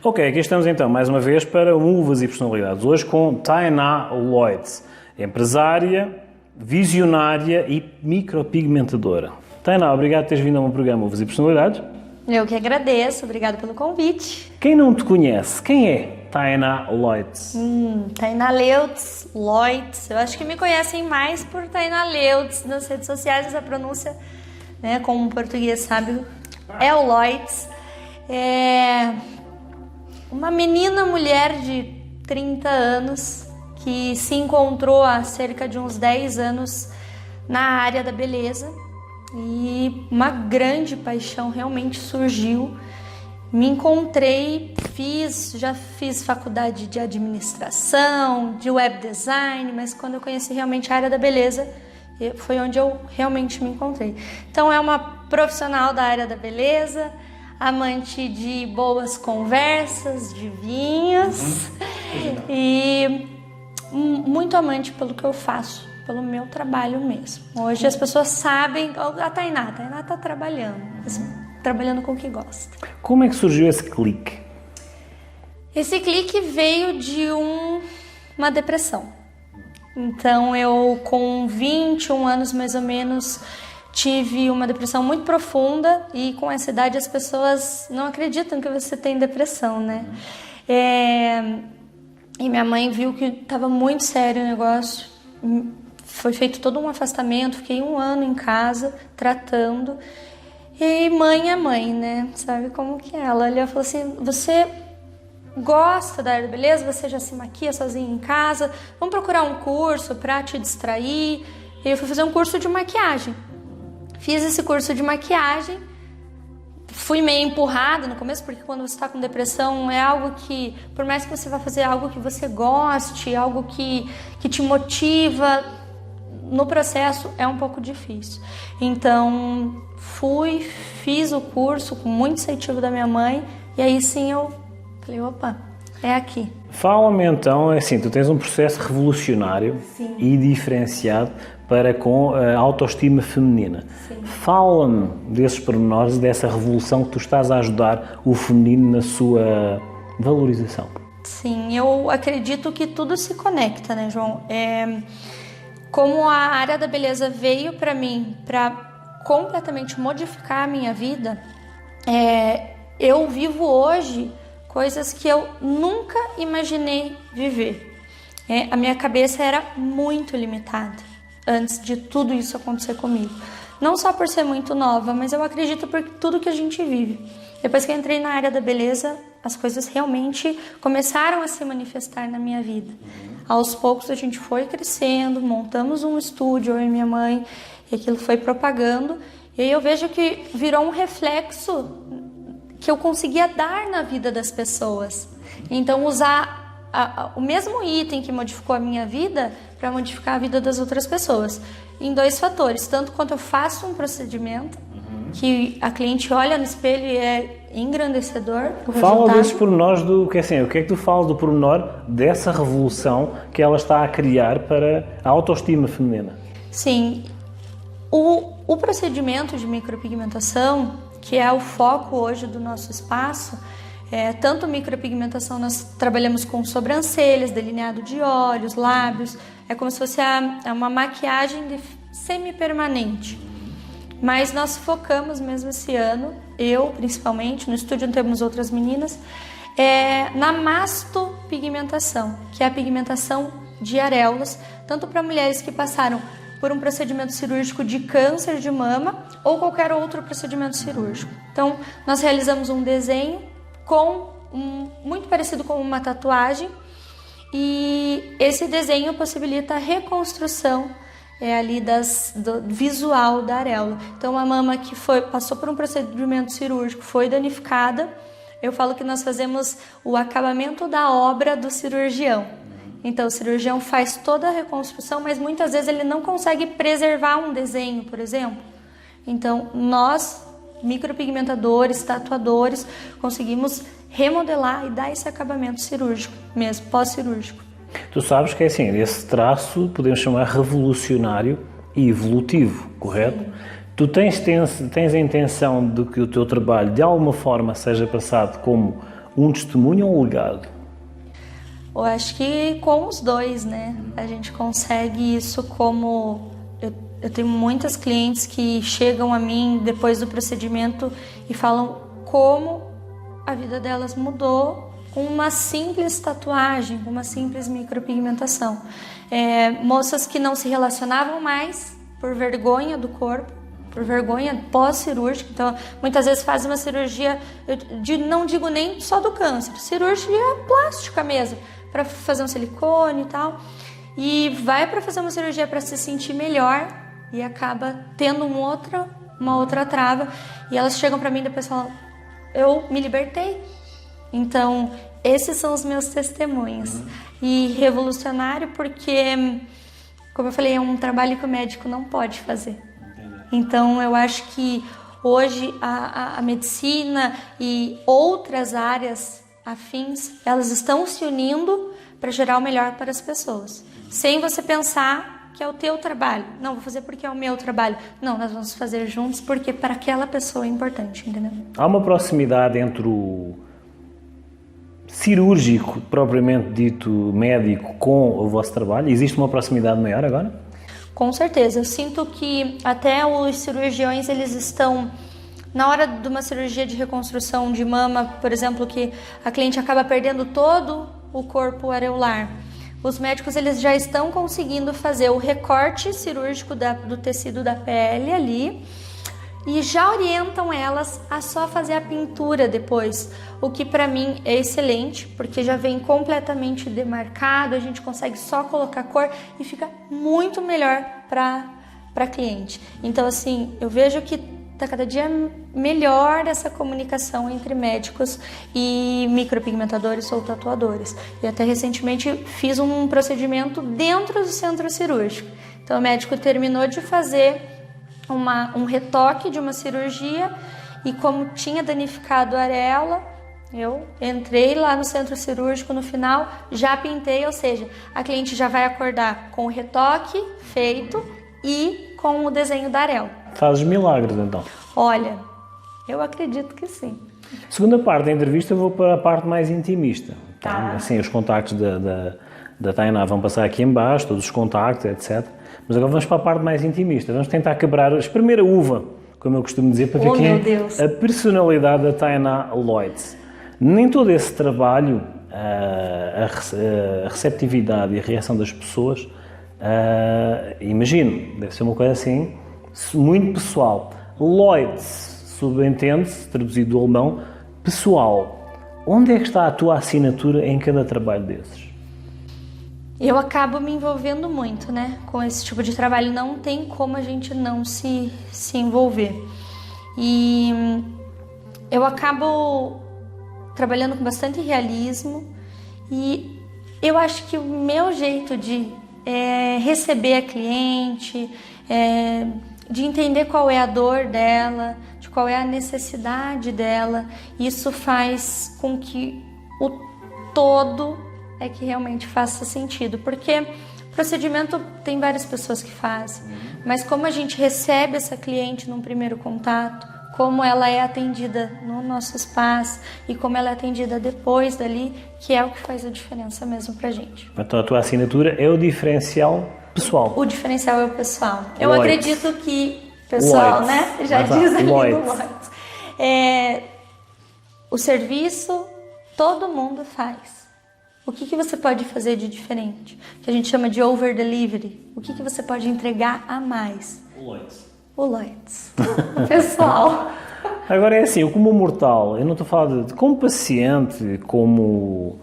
Ok, aqui estamos então mais uma vez para Uvas e Personalidades. Hoje com Tainá Lloyd, empresária, visionária e micropigmentadora. Tainá, obrigado por teres vindo ao meu programa Uvas e Personalidades. Eu que agradeço, obrigado pelo convite. Quem não te conhece, quem é Tainá Lloyd? Tainá Lloyd, eu acho que me conhecem mais por Tainá Lloyd nas redes sociais, essa pronúncia, né, como um português sábio, é o Lloyd. É uma menina, mulher de 30 anos, que se encontrou há cerca de uns 10 anos na área da beleza e uma grande paixão realmente surgiu. Me encontrei, já fiz faculdade de administração, de web design, mas quando eu conheci realmente a área da beleza, foi onde eu realmente me encontrei. Então é uma profissional da área da beleza, amante de boas conversas, de vinhos e muito amante pelo que eu faço, pelo meu trabalho mesmo. Hoje as pessoas sabem, a Tainá está trabalhando, assim, trabalhando com o que gosta. Como é que surgiu esse clique? Esse clique veio de uma depressão. Então eu com 21 anos mais ou menos tive uma depressão muito profunda e com essa idade as pessoas não acreditam que você tem depressão, né? E minha mãe viu que estava muito sério o negócio, foi feito todo um afastamento, fiquei 1 ano em casa tratando. E mãe é mãe, né? Sabe como que é? Ela olhou e falou assim, você gosta da área da beleza? Você já se maquia sozinha em casa? Vamos procurar um curso para te distrair? E eu fui fazer um curso de maquiagem. Fiz esse curso de maquiagem. Fui meio empurrada no começo, porque quando você está com depressão é algo que, por mais que você vá fazer algo que você goste, algo que te motiva, no processo é um pouco difícil. Então fiz o curso com muito incentivo da minha mãe e aí sim eu falei, opa, é aqui. Fala-me então, assim, tu tens um processo revolucionário e diferenciado para com a autoestima feminina. Fala-me desses pormenores, dessa revolução que tu estás a ajudar o feminino na sua valorização. Sim, eu acredito que tudo se conecta, né, João? Como a área da beleza veio para mim para completamente modificar a minha vida, eu vivo hoje coisas que eu nunca imaginei viver. A minha cabeça era muito limitada antes de tudo isso acontecer comigo. Não só por ser muito nova, mas eu acredito por tudo que a gente vive. Depois que eu entrei na área da beleza, as coisas realmente começaram a se manifestar na minha vida. Aos poucos a gente foi crescendo, montamos um estúdio, eu e minha mãe, e aquilo foi propagando. E aí eu vejo que virou um reflexo que eu conseguia dar na vida das pessoas. Então usar o mesmo item que modificou a minha vida para modificar a vida das outras pessoas. Em 2 fatores, tanto quanto eu faço um procedimento, que a cliente olha no espelho e é engrandecedor. Fala desses pormenores o que é que tu falas do pormenor dessa revolução que ela está a criar para a autoestima feminina? Sim, o procedimento de micropigmentação, que é o foco hoje do nosso espaço, tanto micropigmentação nós trabalhamos com sobrancelhas, delineado de olhos, lábios, é como se fosse uma maquiagem semi-permanente. Mas nós focamos mesmo esse ano, eu principalmente, no estúdio temos outras meninas, na mastopigmentação, que é a pigmentação de areolas, tanto para mulheres que passaram por um procedimento cirúrgico de câncer de mama ou qualquer outro procedimento cirúrgico. Então, nós realizamos um desenho muito parecido com uma tatuagem e esse desenho possibilita a reconstrução ali do visual da areola. Então, a mama que passou por um procedimento cirúrgico foi danificada. Eu falo que nós fazemos o acabamento da obra do cirurgião. Então, o cirurgião faz toda a reconstrução, mas muitas vezes ele não consegue preservar um desenho, por exemplo. Então, nós, micropigmentadores, tatuadores, conseguimos remodelar e dar esse acabamento cirúrgico, mesmo pós-cirúrgico. Tu sabes que assim, esse traço podemos chamar revolucionário e evolutivo, correto? Sim. Tu tens a intenção de que o teu trabalho de alguma forma seja passado como um testemunho ou um legado? Eu acho que com os dois, né? A gente consegue isso como... Eu tenho muitas clientes que chegam a mim depois do procedimento e falam como a vida delas mudou com uma simples tatuagem, com uma simples micropigmentação. Moças que não se relacionavam mais por vergonha do corpo, por vergonha pós-cirúrgica. Então, muitas vezes fazem uma cirurgia, não digo nem só do câncer, cirurgia plástica mesmo, para fazer um silicone e tal. E vai para fazer uma cirurgia para se sentir melhor e acaba tendo uma outra trava. E elas chegam para mim e depois falam, eu me libertei. Então, esses são os meus testemunhos. E revolucionário porque, como eu falei, é um trabalho que o médico não pode fazer. Então, eu acho que hoje a medicina e outras áreas afins, elas estão se unindo para gerar o melhor para as pessoas. Sem você pensar que é o teu trabalho. Não, vou fazer porque é o meu trabalho. Não, nós vamos fazer juntos porque para aquela pessoa é importante, entendeu? Há uma proximidade entre o cirúrgico, propriamente dito médico, com o vosso trabalho? Existe uma proximidade maior agora? Com certeza. Eu sinto que até os cirurgiões, eles estão... Na hora de uma cirurgia de reconstrução de mama, por exemplo, que a cliente acaba perdendo todo o corpo areolar, os médicos eles já estão conseguindo fazer o recorte cirúrgico do tecido da pele ali e já orientam elas a só fazer a pintura depois, o que para mim é excelente, porque já vem completamente demarcado, a gente consegue só colocar cor e fica muito melhor para cliente. Então assim, eu vejo que está cada dia melhor essa comunicação entre médicos e micropigmentadores ou tatuadores. E até recentemente fiz um procedimento dentro do centro cirúrgico. Então o médico terminou de fazer um retoque de uma cirurgia e como tinha danificado a areola, eu entrei lá no centro cirúrgico no final, já pintei, ou seja, a cliente já vai acordar com o retoque feito e com o desenho da areola. Fazes milagres, então? Olha, eu acredito que sim. Segunda parte da entrevista, eu vou para a parte mais intimista. Tá? Assim, os contactos da Tainá vão passar aqui em baixo, todos os contactos, etc. Mas agora vamos para a parte mais intimista. Vamos tentar quebrar, espremer a uva, como eu costumo dizer, para ver quem é a personalidade da Tainá Lloyds. Nem todo esse trabalho, a receptividade e a reação das pessoas, imagino, deve ser uma coisa assim, muito pessoal. Lloyds, subentende-se, traduzido do alemão, pessoal. Onde é que está a tua assinatura em cada trabalho desses? Eu acabo me envolvendo muito, né? Com esse tipo de trabalho não tem como a gente não se envolver. E eu acabo trabalhando com bastante realismo e eu acho que o meu jeito de receber a cliente, de entender qual é a dor dela, de qual é a necessidade dela, isso faz com que o todo é que realmente faça sentido, porque procedimento tem várias pessoas que fazem, mas como a gente recebe essa cliente num primeiro contato, como ela é atendida no nosso espaço e como ela é atendida depois dali, que é o que faz a diferença mesmo pra gente. Então a tua assinatura é o diferencial pessoal. O diferencial é o pessoal. Eu acredito que pessoal, Lloyds, né? Já diz ali no Lloyds. O serviço todo mundo faz. O que você pode fazer de diferente? Que a gente chama de over delivery. O que você pode entregar a mais? O Lloyds. O Lloyds. O pessoal. Agora é assim, eu como mortal, eu não estou a falar de como paciente, como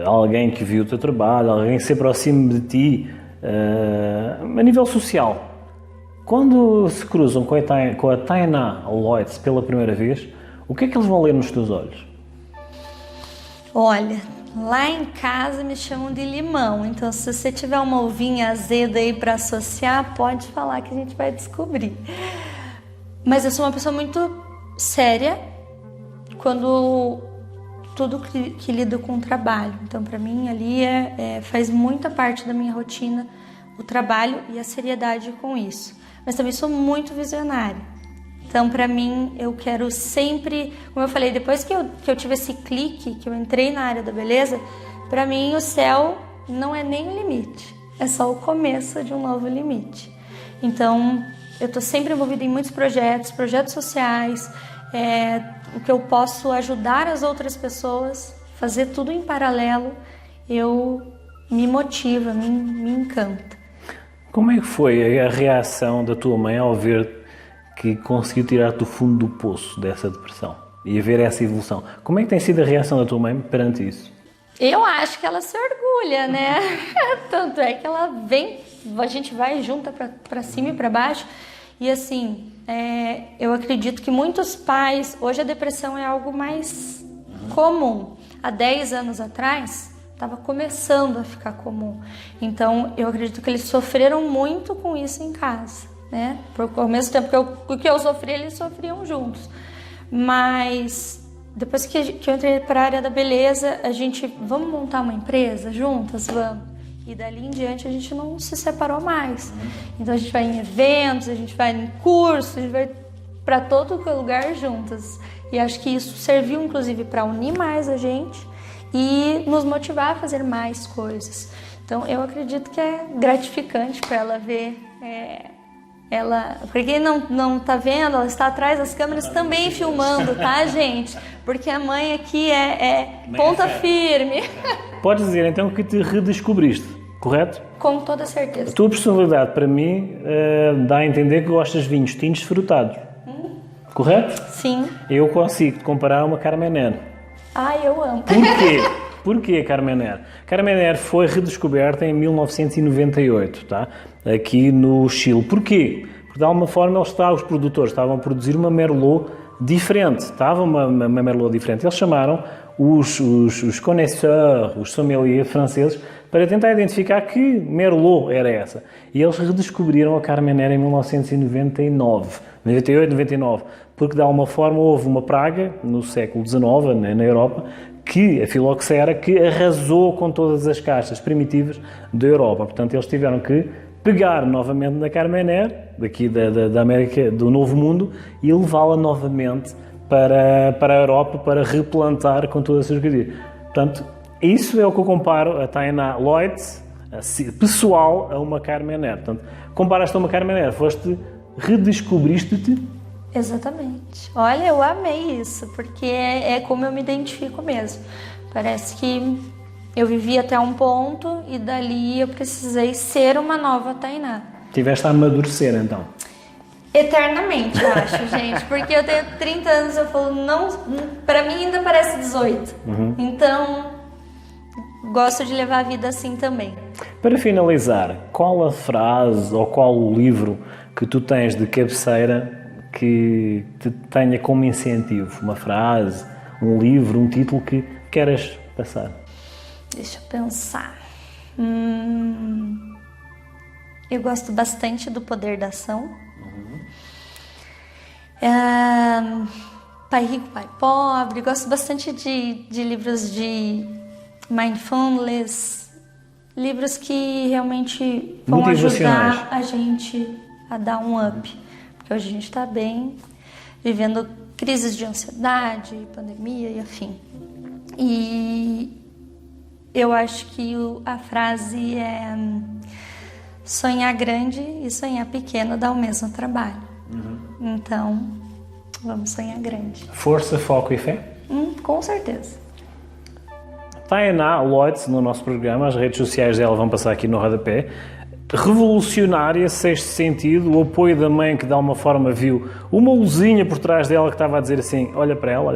alguém que viu o teu trabalho, alguém que se aproxime de ti, a nível social. Quando se cruzam com a Tainá Lloyds pela primeira vez, o que é que eles vão ler nos teus olhos? Olha, lá em casa me chamam de limão, então se você tiver uma uvinha azeda aí para associar, pode falar que a gente vai descobrir. Mas eu sou uma pessoa muito séria quando tudo que lido com o trabalho. Então para mim ali faz muita parte da minha rotina o trabalho e a seriedade com isso. Mas também sou muito visionária. Então, para mim, eu quero sempre, como eu falei, depois que eu tive esse clique, que eu entrei na área da beleza, para mim o céu não é nem o limite, é só o começo de um novo limite. Então, eu estou sempre envolvida em muitos projetos sociais, o que eu posso ajudar as outras pessoas, fazer tudo em paralelo, me motiva, me encanta. Como é que foi a reação da tua mãe ao ver que conseguiu tirar-te do fundo do poço dessa depressão e a ver essa evolução? Como é que tem sido a reação da tua mãe perante isso? Eu acho que ela se orgulha, né? Tanto é que ela vem, a gente vai junta para cima e para baixo. E assim, eu acredito que muitos pais, hoje a depressão é algo mais comum. Há 10 anos atrás, estava começando a ficar comum. Então, eu acredito que eles sofreram muito com isso em casa, né? Porque ao mesmo tempo que eu sofri, eles sofriam juntos. Mas depois que eu entrei para a área da beleza, vamos montar uma empresa juntas? Vamos. E dali em diante a gente não se separou mais. Então a gente vai em eventos, a gente vai em cursos, a gente vai para todo lugar juntas. E acho que isso serviu inclusive para unir mais a gente e nos motivar a fazer mais coisas. Então eu acredito que é gratificante para ela ver. Para quem não tá vendo, ela está atrás das câmeras também filmando, tá, gente? Porque a mãe aqui é ponta firme. Podes dizer então que te redescobriste, correto? Com toda certeza. A tua personalidade, para mim, dá a entender que gostas de vinhos tintos frutados, correto? Sim. Eu consigo te comparar a uma Carmenère. Eu amo. Porquê? Porquê Carmenère? Carmenère foi redescoberta em 1998, tá? Aqui no Chile. Porquê? Porque de alguma forma os produtores estavam a produzir uma Merlot diferente. Estava uma Merlot diferente. Eles chamaram os connoisseurs, os sommeliers franceses, para tentar identificar que Merlot era essa. E eles redescobriram a Carmenère em 1999, 98, 99, porque de alguma forma houve uma praga no século XIX, na Europa, que a filoxera, que arrasou com todas as castas primitivas da Europa. Portanto, eles tiveram que pegar novamente na Carmenère, daqui da América, do Novo Mundo, e levá-la novamente para a Europa, para replantar com todas as características. Portanto, isso é o que eu comparo a Tainá Lloyd, pessoal, a uma Carmenère. Portanto, comparaste a uma Carmenère, redescobriste-te. Exatamente. Olha, eu amei isso, porque é como eu me identifico mesmo. Parece que eu vivi até um ponto e dali eu precisei ser uma nova Tainá. Tiveste a amadurecer, então? Eternamente, eu acho, gente. Porque eu tenho 30 anos, eu falo, não, pra mim ainda parece 18. Então, gosto de levar a vida assim também. Para finalizar, qual a frase ou qual o livro que tu tens de cabeceira que te tenha como incentivo? Uma frase, um livro, um título que queiras passar? Deixa eu pensar. Eu gosto bastante do Poder da Ação. Pai Rico, Pai Pobre. Gosto bastante de livros de mindfulness, livros que realmente vão ajudar a gente a dar um up. Porque hoje a gente está bem, vivendo crises de ansiedade, pandemia e afim. E eu acho que a frase é: sonhar grande e sonhar pequeno dá o mesmo trabalho. Então, vamos sonhar grande. Força, foco e fé? Com certeza. Tainá Lloyd, no nosso programa, as redes sociais dela vão passar aqui no rodapé. Revolucionária, sexto sentido, o apoio da mãe que de alguma forma viu uma luzinha por trás dela que estava a dizer assim, olha para ela,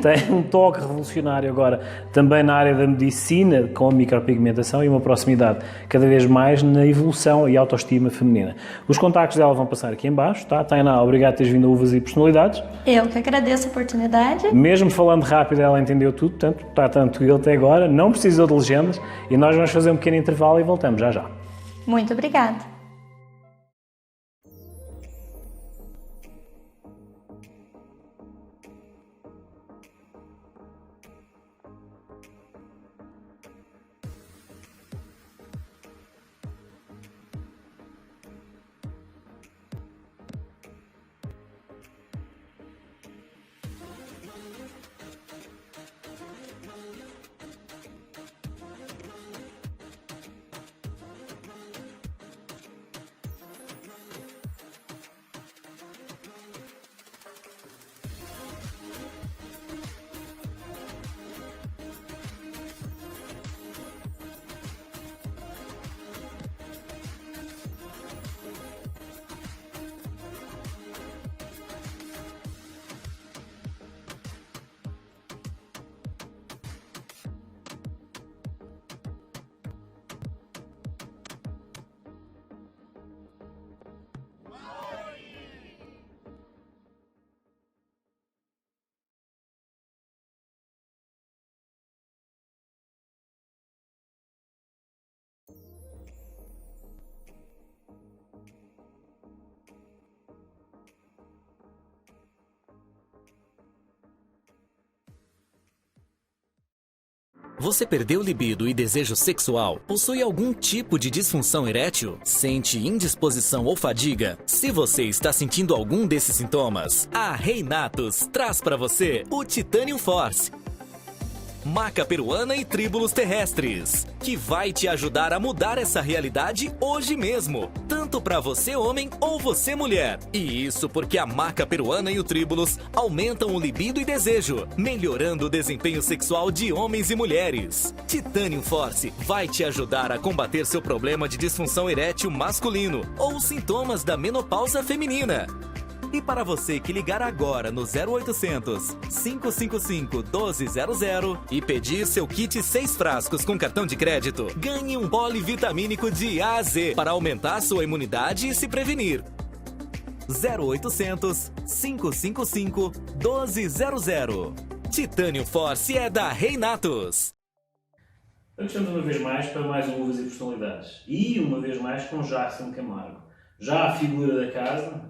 tem um toque revolucionário agora também na área da medicina com a micropigmentação e uma proximidade cada vez mais na evolução e autoestima feminina. Os contactos dela vão passar aqui em baixo, tá? Tainá, obrigado por teres vindo a Uvas e Personalidades. Eu que agradeço a oportunidade. Mesmo falando rápido, ela entendeu tudo, portanto, está tanto eu até agora, não precisou de legendas e nós vamos fazer um pequeno intervalo e voltamos já já. Muito obrigada. Você perdeu libido e desejo sexual? Possui algum tipo de disfunção erétil? Sente indisposição ou fadiga? Se você está sentindo algum desses sintomas, a Reinatus traz para você o Titanium Force. Maca peruana e tríbulos terrestres, que vai te ajudar a mudar essa realidade hoje mesmo, tanto para você homem ou você mulher. E isso porque a maca peruana e o tríbulos aumentam o libido e desejo, melhorando o desempenho sexual de homens e mulheres. Titanium Force vai te ajudar a combater seu problema de disfunção erétil masculino ou sintomas da menopausa feminina. E para você que ligar agora no 0800 555 1200 e pedir seu kit 6 frascos com cartão de crédito, ganhe um polivitamínico de A a Z para aumentar sua imunidade e se prevenir. 0800 555 1200. Titanium Force é da Reinatus. Então estamos uma vez mais para mais um Uvas e Personalidades. E uma vez mais com Jackson Camargo. Já a figura da casa,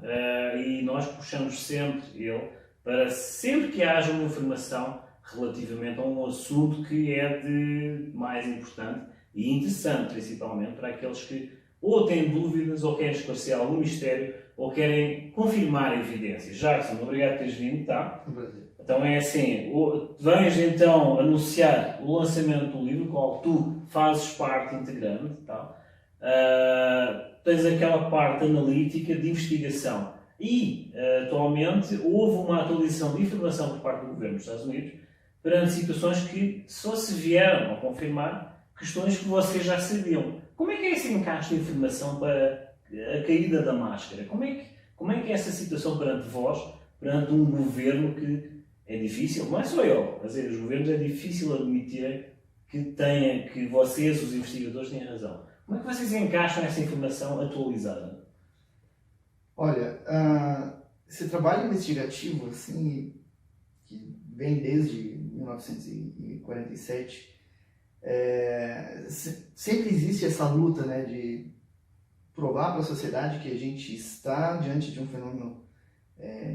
e nós puxamos sempre ele para sempre que haja uma informação relativamente a um assunto que é de mais importante e interessante, principalmente para aqueles que ou têm dúvidas, ou querem esclarecer algum mistério, ou querem confirmar evidências. Jackson, obrigado por teres vindo, tá? Então é assim, vens então anunciar o lançamento do livro, qual tu fazes parte integrante, tá? Tens aquela parte analítica de investigação e, atualmente, houve uma atualização de informação por parte do Governo dos Estados Unidos perante situações que só se vieram a confirmar questões que vocês já sabiam. Como é que é esse encaixe de informação para a caída da máscara? Como é que é essa situação perante vós, perante um governo que é difícil, não é só eu, mas os governos é difícil admitirem que vocês, os investigadores, têm razão. Como é que vocês encaixam essa informação atualizada? Olha, esse trabalho investigativo, assim, que vem desde 1947, sempre existe essa luta, né, de provar para a sociedade que a gente está diante de um fenômeno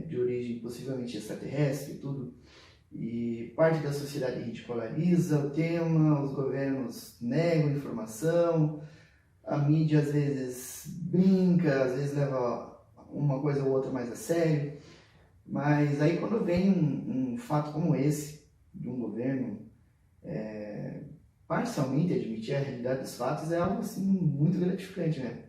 de origem possivelmente extraterrestre e tudo. E parte da sociedade ridiculariza o tema, os governos negam informação, a mídia às vezes brinca, às vezes leva uma coisa ou outra mais a sério, mas aí quando vem um fato como esse, de um governo parcialmente admitir a realidade dos fatos, é algo assim muito gratificante, né?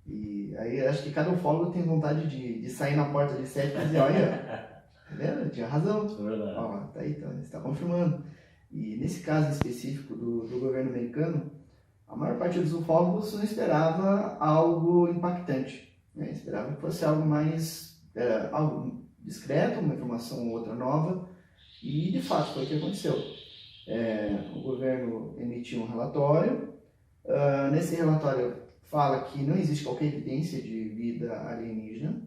E aí acho que cada ufólogo tem vontade de sair na porta de sete e dizer, olha, tá vendo? Tinha razão. É verdade. Ó, tá aí, então, está confirmando. E nesse caso específico do governo americano, a maior parte dos ufólogos não esperava algo impactante, né? Esperava que fosse algo mais algo discreto, uma informação ou outra nova, e de fato foi o que aconteceu. O governo emitiu um relatório, nesse relatório fala que não existe qualquer evidência de vida alienígena,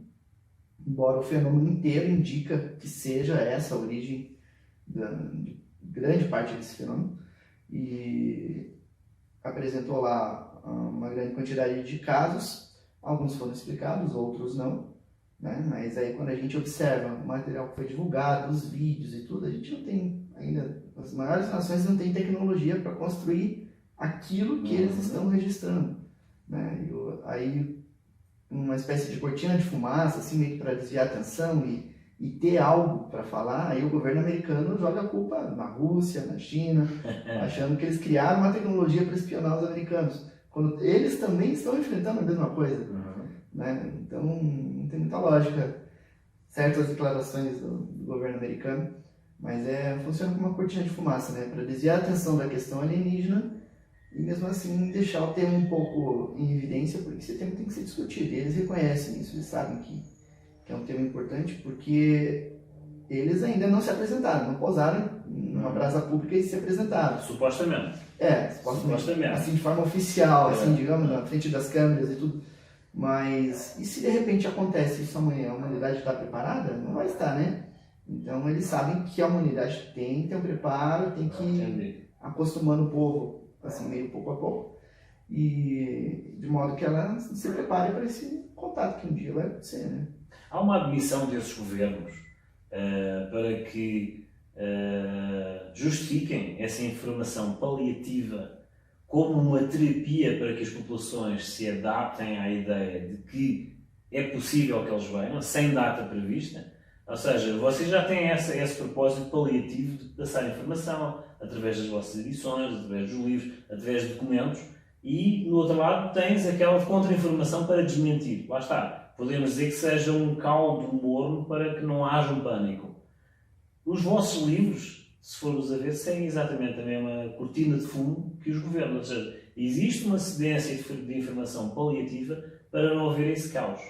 embora o fenômeno inteiro indica que seja essa a origem de grande parte desse fenômeno, e apresentou lá uma grande quantidade de casos, alguns foram explicados, outros não, né? Mas aí quando a gente observa o material que foi divulgado, os vídeos e tudo, a gente não tem ainda, as maiores nações não têm tecnologia para construir aquilo que eles estão registrando, né? Aí uma espécie de cortina de fumaça, assim, meio que para desviar a atenção e ter algo para falar, aí o governo americano joga a culpa na Rússia, na China, achando que eles criaram uma tecnologia para espionar os americanos, quando eles também estão enfrentando a mesma coisa, né? Então não tem muita lógica certas declarações do governo americano, mas funciona como uma cortina de fumaça, né? Para desviar a atenção da questão alienígena e mesmo assim deixar o tema um pouco em evidência, porque esse tema tem que ser discutido, e eles reconhecem isso, eles sabem que é um tema importante, porque eles ainda não se apresentaram, não posaram numa praça pública e se apresentaram. Supostamente. Supostamente. Assim, de forma oficial, assim, digamos, na frente das câmeras e tudo. Mas, e se de repente acontece isso amanhã, a humanidade está preparada? Não vai estar, né? Então, eles sabem que a humanidade tem que ter um preparo, tem que ir acostumando o povo, assim, meio pouco a pouco, e de modo que ela se prepare para esse contato que um dia vai acontecer, né? Há uma admissão desses governos para que justifiquem essa informação paliativa como uma terapia para que as populações se adaptem à ideia de que é possível que eles venham, sem data prevista. Ou seja, vocês já têm esse propósito paliativo de passar informação através das vossas edições, através dos livros, através de documentos, e no outro lado tens aquela contra-informação para desmentir. Lá está. Podemos dizer que seja um caldo morno para que não haja um pânico. Os vossos livros, se formos a ver, seguem exatamente a mesma cortina de fumo que os governos. Ou seja, existe uma cedência de informação paliativa para não haver esse caos.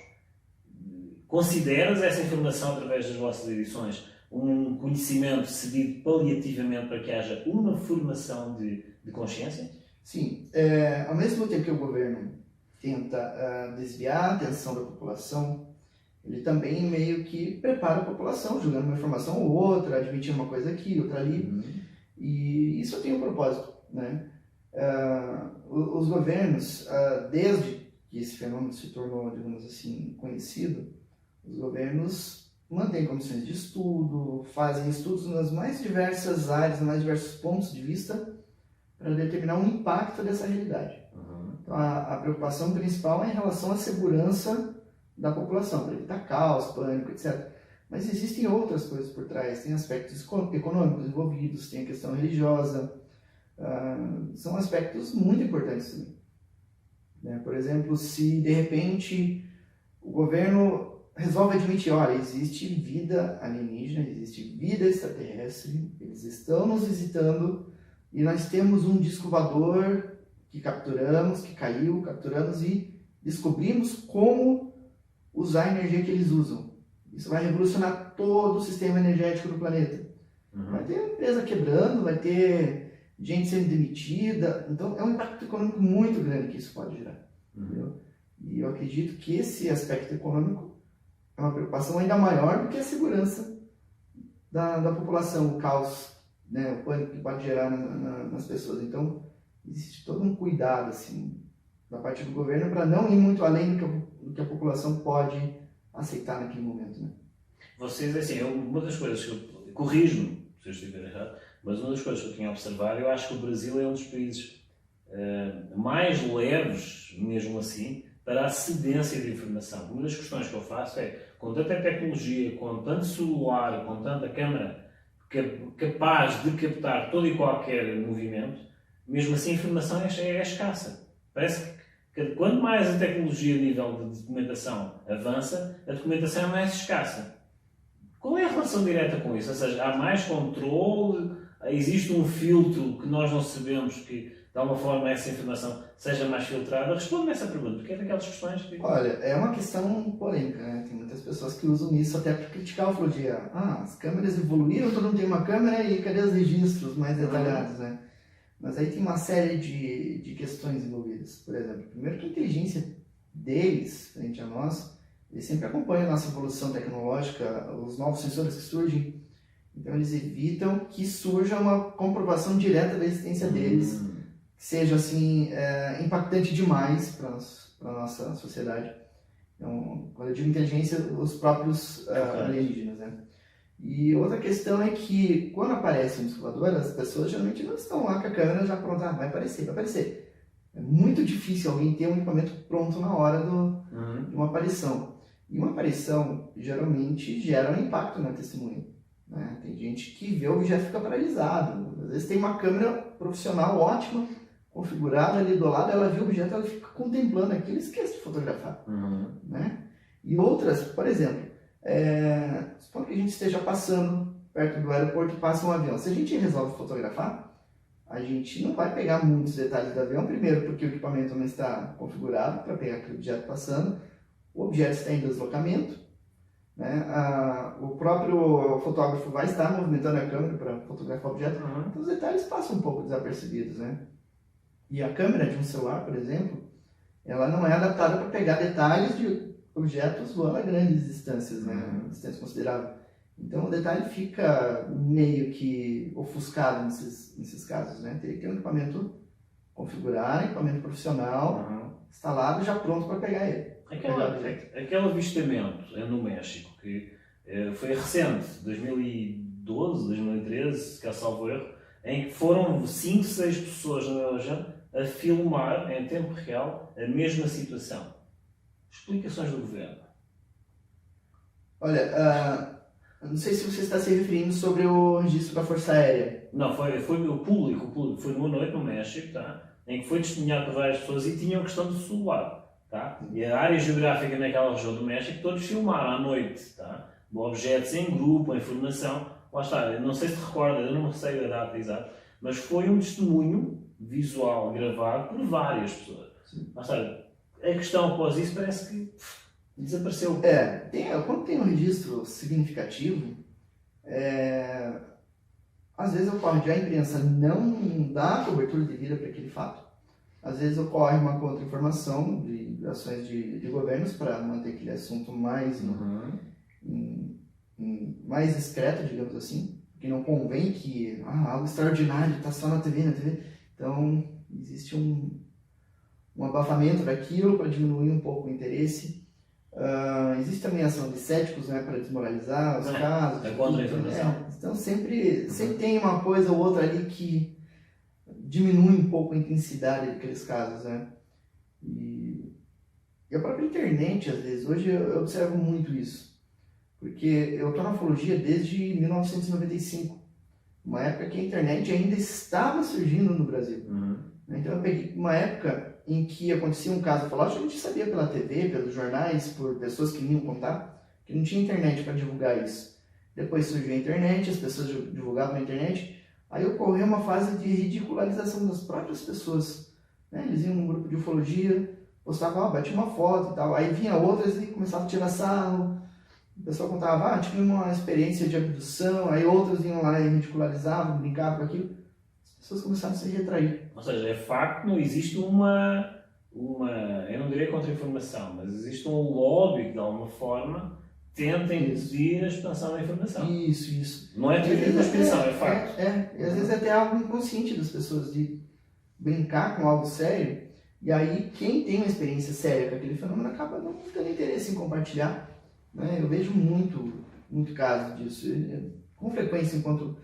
Consideras essa informação através das vossas edições um conhecimento cedido paliativamente para que haja uma formação de consciência? Sim. Ao mesmo tempo que o governo tenta desviar a atenção da população, ele também meio que prepara a população, jogando uma informação ou outra, admitindo uma coisa aqui, outra ali. E isso tem um propósito, né? Os governos, desde que esse fenômeno se tornou, digamos assim, conhecido, os governos mantêm comissões de estudo, fazem estudos nas mais diversas áreas, nos mais diversos pontos de vista, para determinar o impacto dessa realidade. Então, a preocupação principal é em relação à segurança da população, para evitar caos, pânico, etc. Mas existem outras coisas por trás, tem aspectos econômicos envolvidos, tem a questão religiosa, são aspectos muito importantes também. Né? Por exemplo, se de repente o governo resolve admitir, olha, existe vida alienígena, existe vida extraterrestre, eles estão nos visitando e nós temos um disco voador que capturamos, que caiu, capturamos e descobrimos como usar a energia que eles usam. Isso vai revolucionar todo o sistema energético do planeta. Vai ter empresa quebrando, vai ter gente sendo demitida. Então, é um impacto econômico muito grande que isso pode gerar. Entendeu? E eu acredito que esse aspecto econômico é uma preocupação ainda maior do que a segurança da população, o caos, né, o pânico que pode gerar nas pessoas. Então, existe todo um cuidado assim, da parte do governo para não ir muito além do que a população pode aceitar naquele momento. Né? Vocês, assim, uma das coisas que eu corrijo-me se eu estiver errado, mas uma das coisas que eu tinha observado, eu acho que o Brasil é um dos países mais leves, mesmo assim, para a cedência de informação. Uma das questões que eu faço é, com tanta tecnologia, com tanto celular, com tanta câmara capaz de captar todo e qualquer movimento, mesmo assim a informação é escassa. Parece que quanto mais a tecnologia a nível de documentação avança, a documentação é mais escassa. Qual é a relação direta com isso? Ou seja, há mais controle? Existe um filtro que nós não sabemos que, de alguma forma, essa informação seja mais filtrada? Responde-me essa pergunta, porque é daquelas questões que... Olha, é uma questão polêmica, né? Tem muitas pessoas que usam isso até para criticar a ufologia. As câmeras evoluíram, todo mundo tem uma câmera e cadê os registros mais detalhados, né? Mas aí tem uma série de questões envolvidas. Por exemplo, primeiro que a inteligência deles, frente a nós, eles sempre acompanham a nossa evolução tecnológica, os novos sensores que surgem. Então eles evitam que surja uma comprovação direta da existência deles, que seja assim, impactante demais para a nossa sociedade. Então, quando eu digo inteligência, os próprios alienígenas, né? E outra questão é que, quando aparece um disco voador, as pessoas geralmente não estão lá com a câmera já pronta, vai aparecer, vai aparecer. É muito difícil alguém ter um equipamento pronto na hora de uma aparição. E uma aparição, geralmente, gera um impacto na testemunha. Né? Tem gente que vê o objeto e fica paralisado. Às vezes tem uma câmera profissional ótima, configurada ali do lado, ela vê o objeto, ela fica contemplando aquilo e esquece de fotografar. Né? E outras, por exemplo, supondo que a gente esteja passando perto do aeroporto e passa um avião. Se a gente resolve fotografar, a gente não vai pegar muitos detalhes do avião, primeiro porque o equipamento não está configurado para pegar aquele objeto passando, o objeto está em deslocamento, né? O próprio fotógrafo vai estar movimentando a câmera para fotografar o objeto, então os detalhes passam um pouco desapercebidos, né? E a câmera de um celular, por exemplo, ela não é adaptada para pegar detalhes de objetos voando a grandes distâncias, né? Distância considerável. Então o detalhe fica meio que ofuscado nesses casos, né? Teria que ter um equipamento configurado, equipamento profissional, instalado, já pronto para pegar ele. Aquele avistamento no México, que foi recente, 2018, 2012, 2013, que é salvo erro, em que foram 5, 6 pessoas na Bélgica a filmar em tempo real a mesma situação. Explicações do governo. Olha, não sei se você está se referindo sobre o registro da Força Aérea. Não, foi o público foi numa noite no México, tá? Em que foi testemunhado por várias pessoas e tinham questão do celular. Tá? E a área geográfica naquela região do México, todos filmaram à noite. Tá? Objetos em grupo, a informação. Lá está, eu não sei se te recorda, eu não sei a data exata, mas foi um testemunho visual gravado por várias pessoas. Lá está, a questão após isso parece que desapareceu. Quando tem um registro significativo, às vezes ocorre de a imprensa não dar cobertura devida para aquele fato. Às vezes ocorre uma contra-informação de ações de governos para manter aquele assunto mais, mais discreto, digamos assim, porque não convém que algo extraordinário está só na TV. Então, existe um abafamento daquilo para diminuir um pouco o interesse. Existe também a ação de céticos, né, para desmoralizar os casos. É contra a informação. Então, sempre tem uma coisa ou outra ali que diminui um pouco a intensidade daqueles casos, né? E a própria internet, às vezes, hoje eu observo muito isso, porque eu estou na ufologia desde 1995, uma época que a internet ainda estava surgindo no Brasil. Então eu peguei uma época em que acontecia um caso ufológico, a gente sabia pela TV, pelos jornais, por pessoas que vinham contar, que não tinha internet para divulgar isso. Depois surgiu a internet, as pessoas divulgavam na internet. Aí ocorreu uma fase de ridicularização das próprias pessoas. Né? Eles iam num grupo de ufologia, postavam, batia uma foto e tal. Aí vinha outras e começavam a tirar sarro. O pessoal contava, tive uma experiência de abdução. Aí outros iam lá e ridicularizavam, brincavam com aquilo. As pessoas começaram a se retrair. Ou seja, é facto que não existe eu não diria contra-informação, mas existe um lobby que de alguma forma tenta induzir a expansão da informação. Isso. Não é teoria da conspiração, é facto. E às vezes é até algo inconsciente das pessoas de brincar com algo sério, e aí quem tem uma experiência séria com aquele fenômeno acaba não tendo interesse em compartilhar. Né? Eu vejo muito caso disso. Com frequência encontro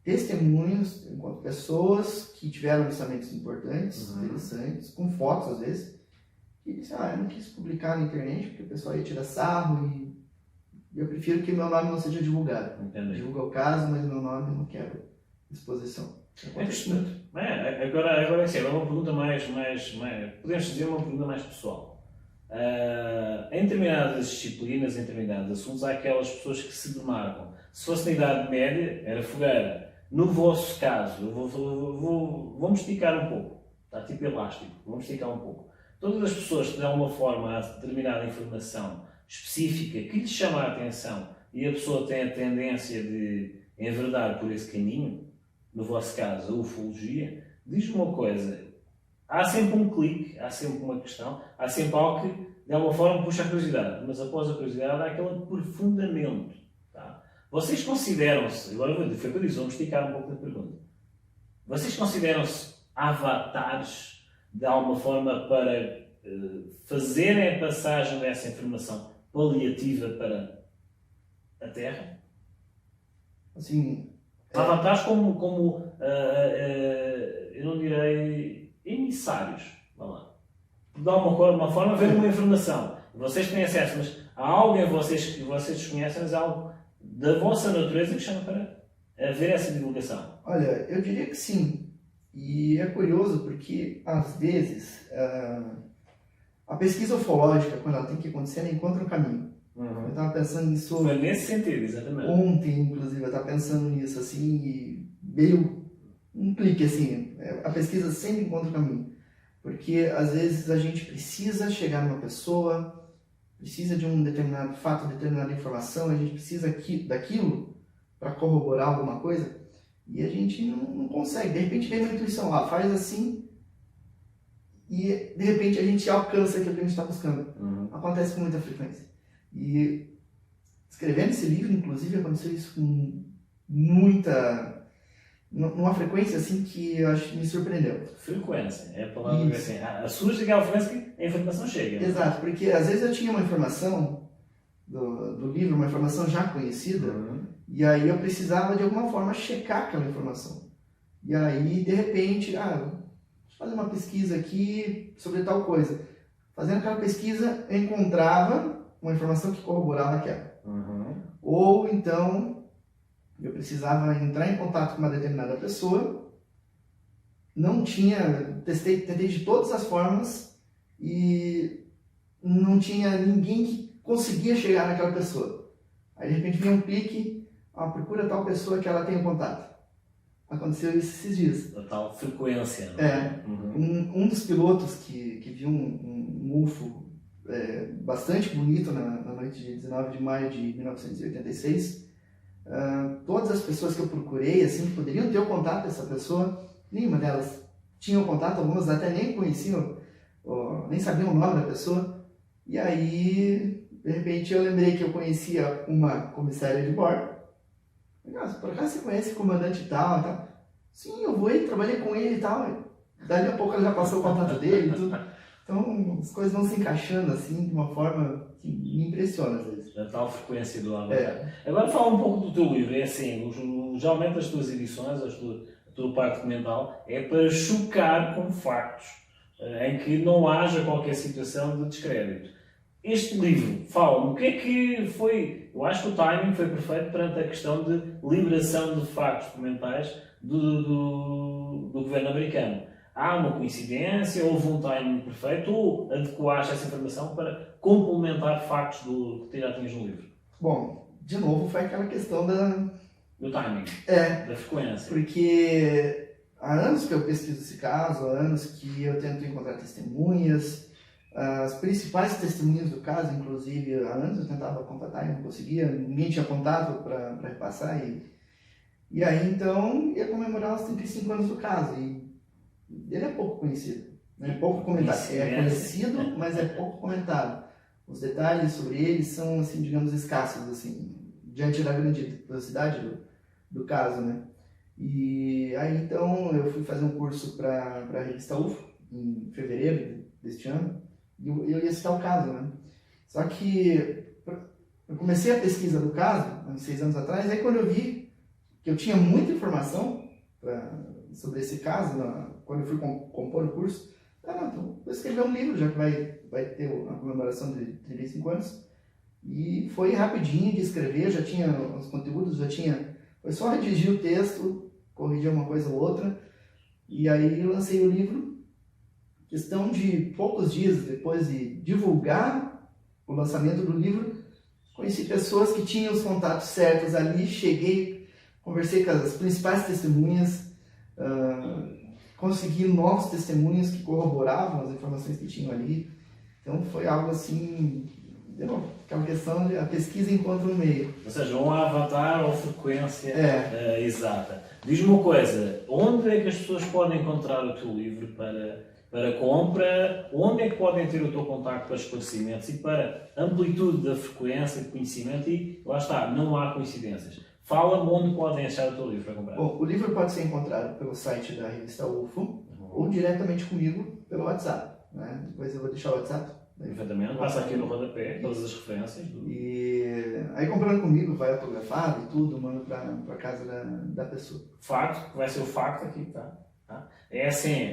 testemunhos, encontro pessoas que tiveram avistamentos importantes, interessantes, com fotos às vezes, que dizem, eu não quis publicar na internet porque o pessoal ia tirar sarro e eu prefiro que meu nome não seja divulgado. Entendi. Divulga o caso, mas meu nome eu não quero exposição. Agora sim, é uma pergunta mais podemos dizer uma pergunta mais pessoal. Em determinadas disciplinas, em determinados assuntos, há aquelas pessoas que se demarcam. Se fosse na Idade Média, era fogueira. No vosso caso, vamos esticar um pouco. Está tipo elástico, vamos esticar um pouco. Todas as pessoas que dão uma forma a determinada informação específica que lhe chama a atenção e a pessoa tem a tendência de enverdar por esse caminho, no vosso caso a ufologia, diz-me uma coisa, há sempre um clique, há sempre uma questão, há sempre algo que de alguma forma puxa a curiosidade, mas após a curiosidade há aquele aprofundamento. Tá? Vocês consideram-se, agora foi por isso, vamos esticar um pouco da pergunta, vocês consideram-se avatares de alguma forma para fazerem a passagem dessa informação paliativa para a Terra? Assim, avatares como eu não direi emissários, vamos lá. De alguma forma ver uma informação. Vocês têm acesso, mas há algo em vocês que vocês desconhecem, mas há algo da vossa natureza que chama para haver essa divulgação. Olha, eu diria que sim. E é curioso porque, às vezes, a pesquisa ufológica, quando ela tem que acontecer, ela encontra um caminho. Eu estava pensando nisso... Foi nesse sentido, exatamente. Ontem, inclusive, eu estava pensando nisso, assim, e veio um clique, assim. A pesquisa sempre encontra um caminho. Porque, às vezes, a gente precisa chegar numa pessoa, precisa de um determinado fato, determinada informação, a gente precisa daquilo para corroborar alguma coisa, e a gente não consegue. De repente vem uma intuição lá, faz assim, e de repente a gente alcança aquilo que a gente está buscando. Acontece com muita frequência. E escrevendo esse livro, inclusive, aconteceu isso com numa frequência assim que eu acho que me surpreendeu. Frequência, é a palavra assim. Surge aquela frequência que a informação chega. Exato, porque às vezes eu tinha uma informação do livro, uma informação já conhecida, E aí eu precisava de alguma forma checar aquela informação. E aí, de repente, deixa eu fazer uma pesquisa aqui sobre tal coisa. Fazendo aquela pesquisa, eu encontrava uma informação que corroborava aquela. Ou então, eu precisava entrar em contato com uma determinada pessoa, não tinha, tentei de todas as formas e não tinha ninguém que conseguia chegar naquela pessoa. Aí de repente vinha um clique, procura tal pessoa que ela tem contato. Aconteceu isso esses dias. A tal frequência, não é? Um dos pilotos que viu um UFO bastante bonito na noite de 19 de maio de 1986, todas as pessoas que eu procurei, assim, que poderiam ter o contato dessa pessoa, nenhuma delas tinha o contato, algumas até nem conheciam, nem sabiam o nome da pessoa. E aí, de repente, eu lembrei que eu conhecia uma comissária de bordo. Por acaso você conhece o comandante tal e tal? Sim, eu vou e trabalhei com ele e tal. Dali a pouco ela já passou o contato dele e tudo. Então, as coisas vão se encaixando assim, de uma forma que me impressiona às vezes. A tal frequência do avatar. Agora fala um pouco do teu livro. É assim, geralmente as tuas edições, a tua parte documental, é para chocar com factos, em que não haja qualquer situação de descrédito. Este livro, fala-me, o que é que foi? Eu acho que o timing foi perfeito perante a questão de liberação de factos documentais do governo americano. Há uma coincidência, houve um timing perfeito, ou adequaste essa informação para complementar factos que já tinhas no livro? Bom, de novo foi aquela questão do timing, da frequência. Porque há anos que eu pesquiso esse caso, há anos que eu tento encontrar testemunhas. As principais testemunhas do caso, inclusive, há anos eu tentava contatar e não conseguia, ninguém tinha contato para repassar. E aí, então, ia comemorar os 35 anos do caso. E ele é pouco conhecido, né? Pouco comentado. É conhecido, mas é pouco comentado. Os detalhes sobre ele são, assim, digamos, escassos, assim, diante da grande velocidade do caso, né? E aí, então, eu fui fazer um curso para a revista UFO, em fevereiro deste ano. E eu ia citar o caso, né? Só que eu comecei a pesquisa do caso, há uns 6 anos atrás, aí quando eu vi que eu tinha muita informação sobre esse caso, quando eu fui compor o curso, então vou escrever um livro, já que vai ter a comemoração de 35 anos. E foi rapidinho de escrever, já tinha os conteúdos, foi só redigir o texto, corrigir uma coisa ou outra, e aí eu lancei o livro. Questão de poucos dias depois de divulgar o lançamento do livro, conheci pessoas que tinham os contatos certos ali, cheguei, conversei com as principais testemunhas, consegui novos testemunhos que corroboravam as informações que tinham ali. Então foi algo assim, aquela questão de a pesquisa encontra no meio. Ou seja, um avatar ou frequência exata. Diz-me uma coisa, onde é que as pessoas podem encontrar o teu livro para compra? Onde é que podem ter o teu contacto para esclarecimentos e para amplitude da frequência de conhecimento? E lá está, não há coincidências. Fala-me onde podem achar o teu livro para comprar. Bom, o livro pode ser encontrado pelo site da revista UFO ou diretamente comigo pelo WhatsApp, né? Depois eu vou deixar o WhatsApp. Perfeitamente, passa aqui no rodapé, todas as referências. E aí comprando comigo, vai autografado e tudo, mando para casa da pessoa. Facto, que vai ser o facto aqui, tá? É assim,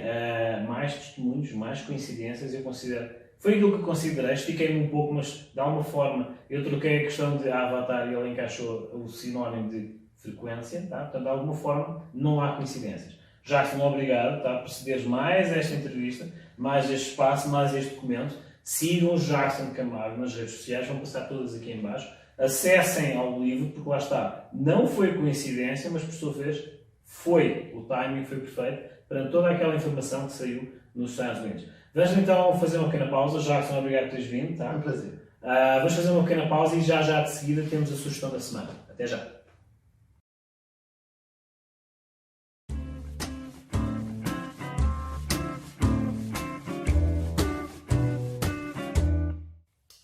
mais testemunhos, mais coincidências, eu considero. Foi aquilo que considerei, estiquei-me um pouco, mas de alguma forma eu troquei a questão de avatar e ele encaixou o sinónimo de frequência, tá? Portanto, de alguma forma não há coincidências. Jackson, obrigado, tá? Por cederes mais esta entrevista, mais este espaço, mais este documento. Sigam o Jackson Camargo nas redes sociais, vão passar todas aqui em baixo. Acessem ao livro, porque lá está, não foi coincidência, mas por sua vez o timing foi perfeito para toda aquela informação que saiu nos Estados Unidos. Vamos então fazer uma pequena pausa. Jackson, obrigado por teres vindo. Tá? É um prazer. Vamos fazer uma pequena pausa e já de seguida temos a sugestão da semana. Até já.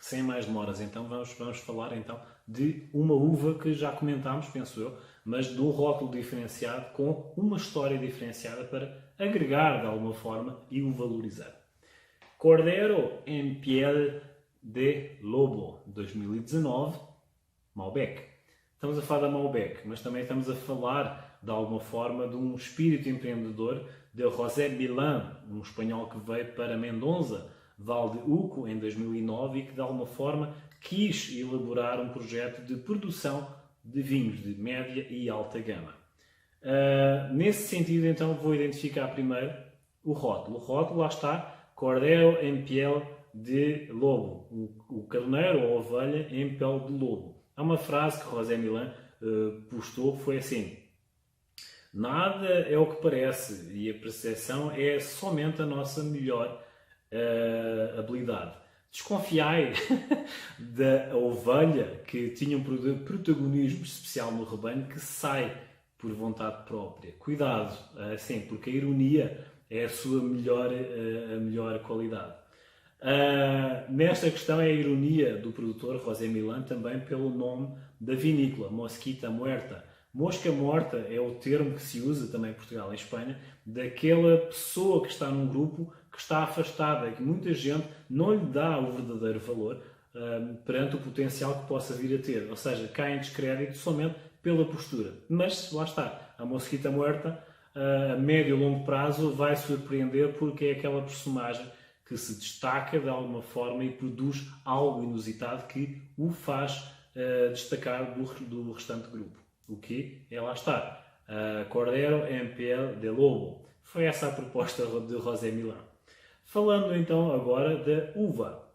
Sem mais demoras, então, vamos falar então de uma uva que já comentámos, penso eu, mas de um rótulo diferenciado com uma história diferenciada para agregar de alguma forma e o valorizar. Cordero en piel de Lobo, 2019, Malbec. estamos a falar da Malbec, mas também estamos a falar, de alguma forma, de um espírito empreendedor de José Milán, um espanhol que veio para Mendonça, Val de Uco, em 2009 e que, de alguma forma, quis elaborar um projeto de produção de vinhos de média e alta gama. Nesse sentido, então, vou identificar primeiro o rótulo. O rótulo, lá está, Cordero em piel de lobo, o carneiro ou ovelha em pele de lobo. Há uma frase que José Milán postou que foi assim: nada é o que parece e a percepção é somente a nossa melhor habilidade. Desconfiai da ovelha que tinha um protagonismo especial no rebanho que sai por vontade própria. Cuidado, assim, porque a ironia é a sua melhor qualidade. Nesta questão é a ironia do produtor José Milán também pelo nome da vinícola, Mosquita Muerta. Mosca morta é o termo que se usa também em Portugal e em Espanha daquela pessoa que está num grupo que está afastada, que muita gente não lhe dá o verdadeiro valor perante o potencial que possa vir a ter. Ou seja, cai em descrédito somente pela postura. Mas, lá está, a Mosquita Muerta, a médio e longo prazo, vai surpreender porque é aquela personagem que se destaca de alguma forma e produz algo inusitado que o faz destacar do restante grupo. O que é, lá está, Cordero en piel de lobo. Foi essa a proposta de José Milán. Falando então agora da uva.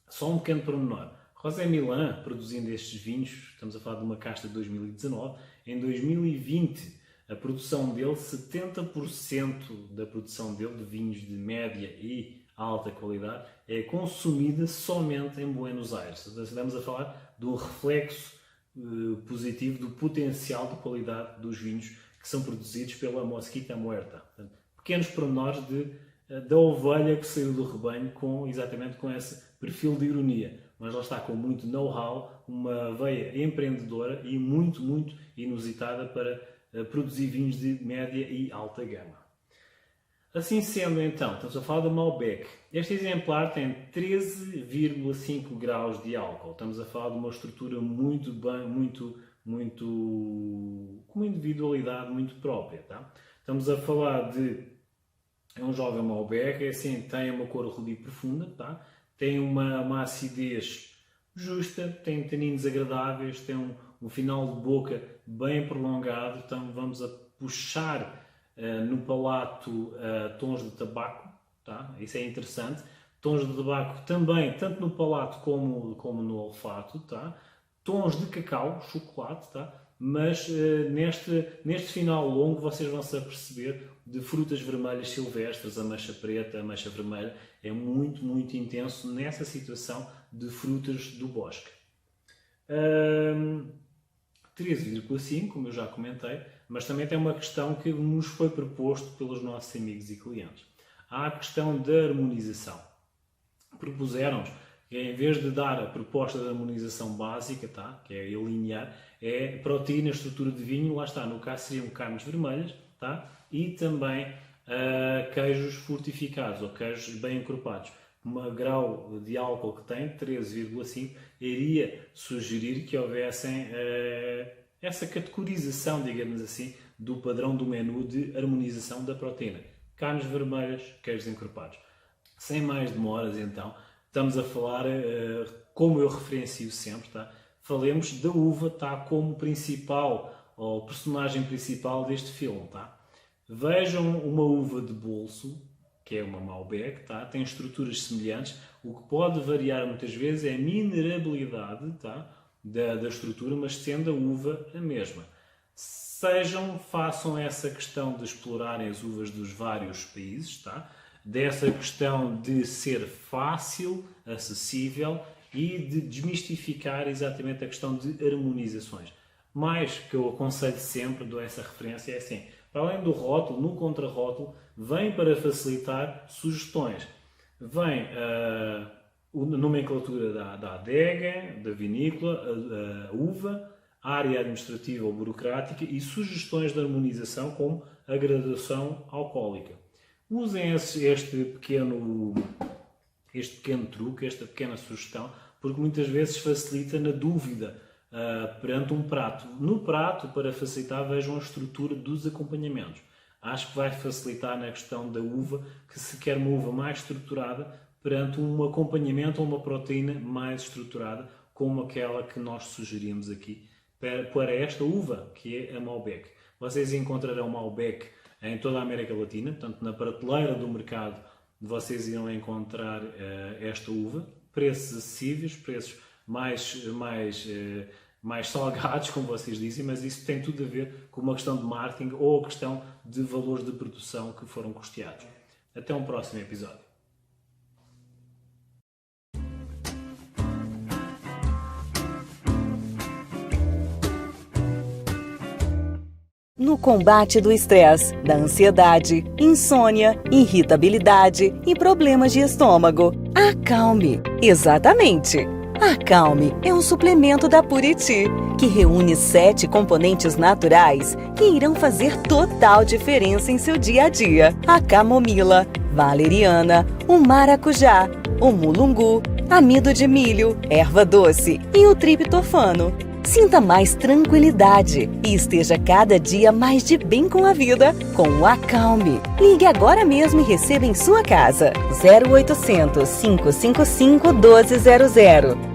Só um pequeno pormenor. José Milán, produzindo estes vinhos, estamos a falar de uma casta de 2019, em 2020 a produção dele, 70% da produção dele de vinhos de média e alta qualidade é consumida somente em Buenos Aires. Estamos a falar de um reflexo positivo do potencial de qualidade dos vinhos que são produzidos pela Mosquita Muerta. Portanto, pequenos pormenores da ovelha que saiu do rebanho exatamente com esse perfil de ironia. Mas lá está, com muito know-how, uma veia empreendedora e muito, muito inusitada para produzir vinhos de média e alta gama. Assim sendo, então, estamos a falar da Malbec. Este exemplar tem 13,5 graus de álcool. Estamos a falar de uma estrutura com uma individualidade muito própria. Tá? Estamos a falar é um jovem Malbec, assim, tem uma cor rubi profunda, tá? Tem uma acidez justa, tem taninos agradáveis, tem um final de boca bem prolongado, então vamos a puxar no palato tons de tabaco, tá? Isso é interessante. Tons de tabaco também, tanto no palato como no olfato, tá? Tons de cacau, chocolate, tá? Mas neste final longo vocês vão se aperceber de frutas vermelhas silvestres, ameixa preta, ameixa vermelha. É muito, muito intenso nessa situação de frutas do bosque. 13,5, como eu já comentei, mas também tem uma questão que nos foi proposto pelos nossos amigos e clientes. Há a questão da harmonização. Propuseram-nos que, em vez de dar a proposta de harmonização básica, tá? Que é linear, é proteína, estrutura de vinho, lá está, no caso seriam carnes vermelhas, tá? E também queijos fortificados ou queijos bem encorpados. O grau de álcool que tem, 13,5, iria sugerir que houvessem essa categorização, digamos assim, do padrão do menu de harmonização da proteína. Carnes vermelhas, queijos encorpados. Sem mais demoras, então, estamos a falar, como eu referencio sempre, tá? Falemos da uva, tá? Como principal, ou personagem principal deste filme, tá? Vejam uma uva de bolso, que é uma Malbec, tá? Tem estruturas semelhantes. O que pode variar muitas vezes é a minerabilidade, tá? da estrutura, mas sendo a uva a mesma. Façam essa questão de explorarem as uvas dos vários países, tá? Dessa questão de ser fácil, acessível e de desmistificar exatamente a questão de harmonizações. Mais que eu aconselho sempre, dou essa referência, é assim, para além do rótulo, no contrarótulo, vem para facilitar sugestões. Vem a nomenclatura da adega, da vinícola, a uva, área administrativa ou burocrática e sugestões de harmonização como a graduação alcoólica. Usem este pequeno truque, esta pequena sugestão, porque muitas vezes facilita na dúvida perante um prato. No prato, para facilitar, vejam a estrutura dos acompanhamentos. Acho que vai facilitar na questão da uva, que se quer uma uva mais estruturada, perante um acompanhamento ou uma proteína mais estruturada, como aquela que nós sugerimos aqui para esta uva, que é a Malbec. Vocês encontrarão Malbec em toda a América Latina, portanto, na prateleira do mercado vocês irão encontrar esta uva, preços acessíveis, preços mais salgados, como vocês dizem, mas isso tem tudo a ver com uma questão de marketing ou a questão de valores de produção que foram custeados. Até um próximo episódio. No combate do estresse, da ansiedade, insônia, irritabilidade e problemas de estômago, Acalme. Exatamente! Acalme é um suplemento da Purity, que reúne 7 componentes naturais que irão fazer total diferença em seu dia a dia. A camomila, valeriana, o maracujá, o mulungu, amido de milho, erva doce e o triptofano. Sinta mais tranquilidade e esteja cada dia mais de bem com a vida com o Acalme. Ligue agora mesmo e receba em sua casa 0800 555 1200.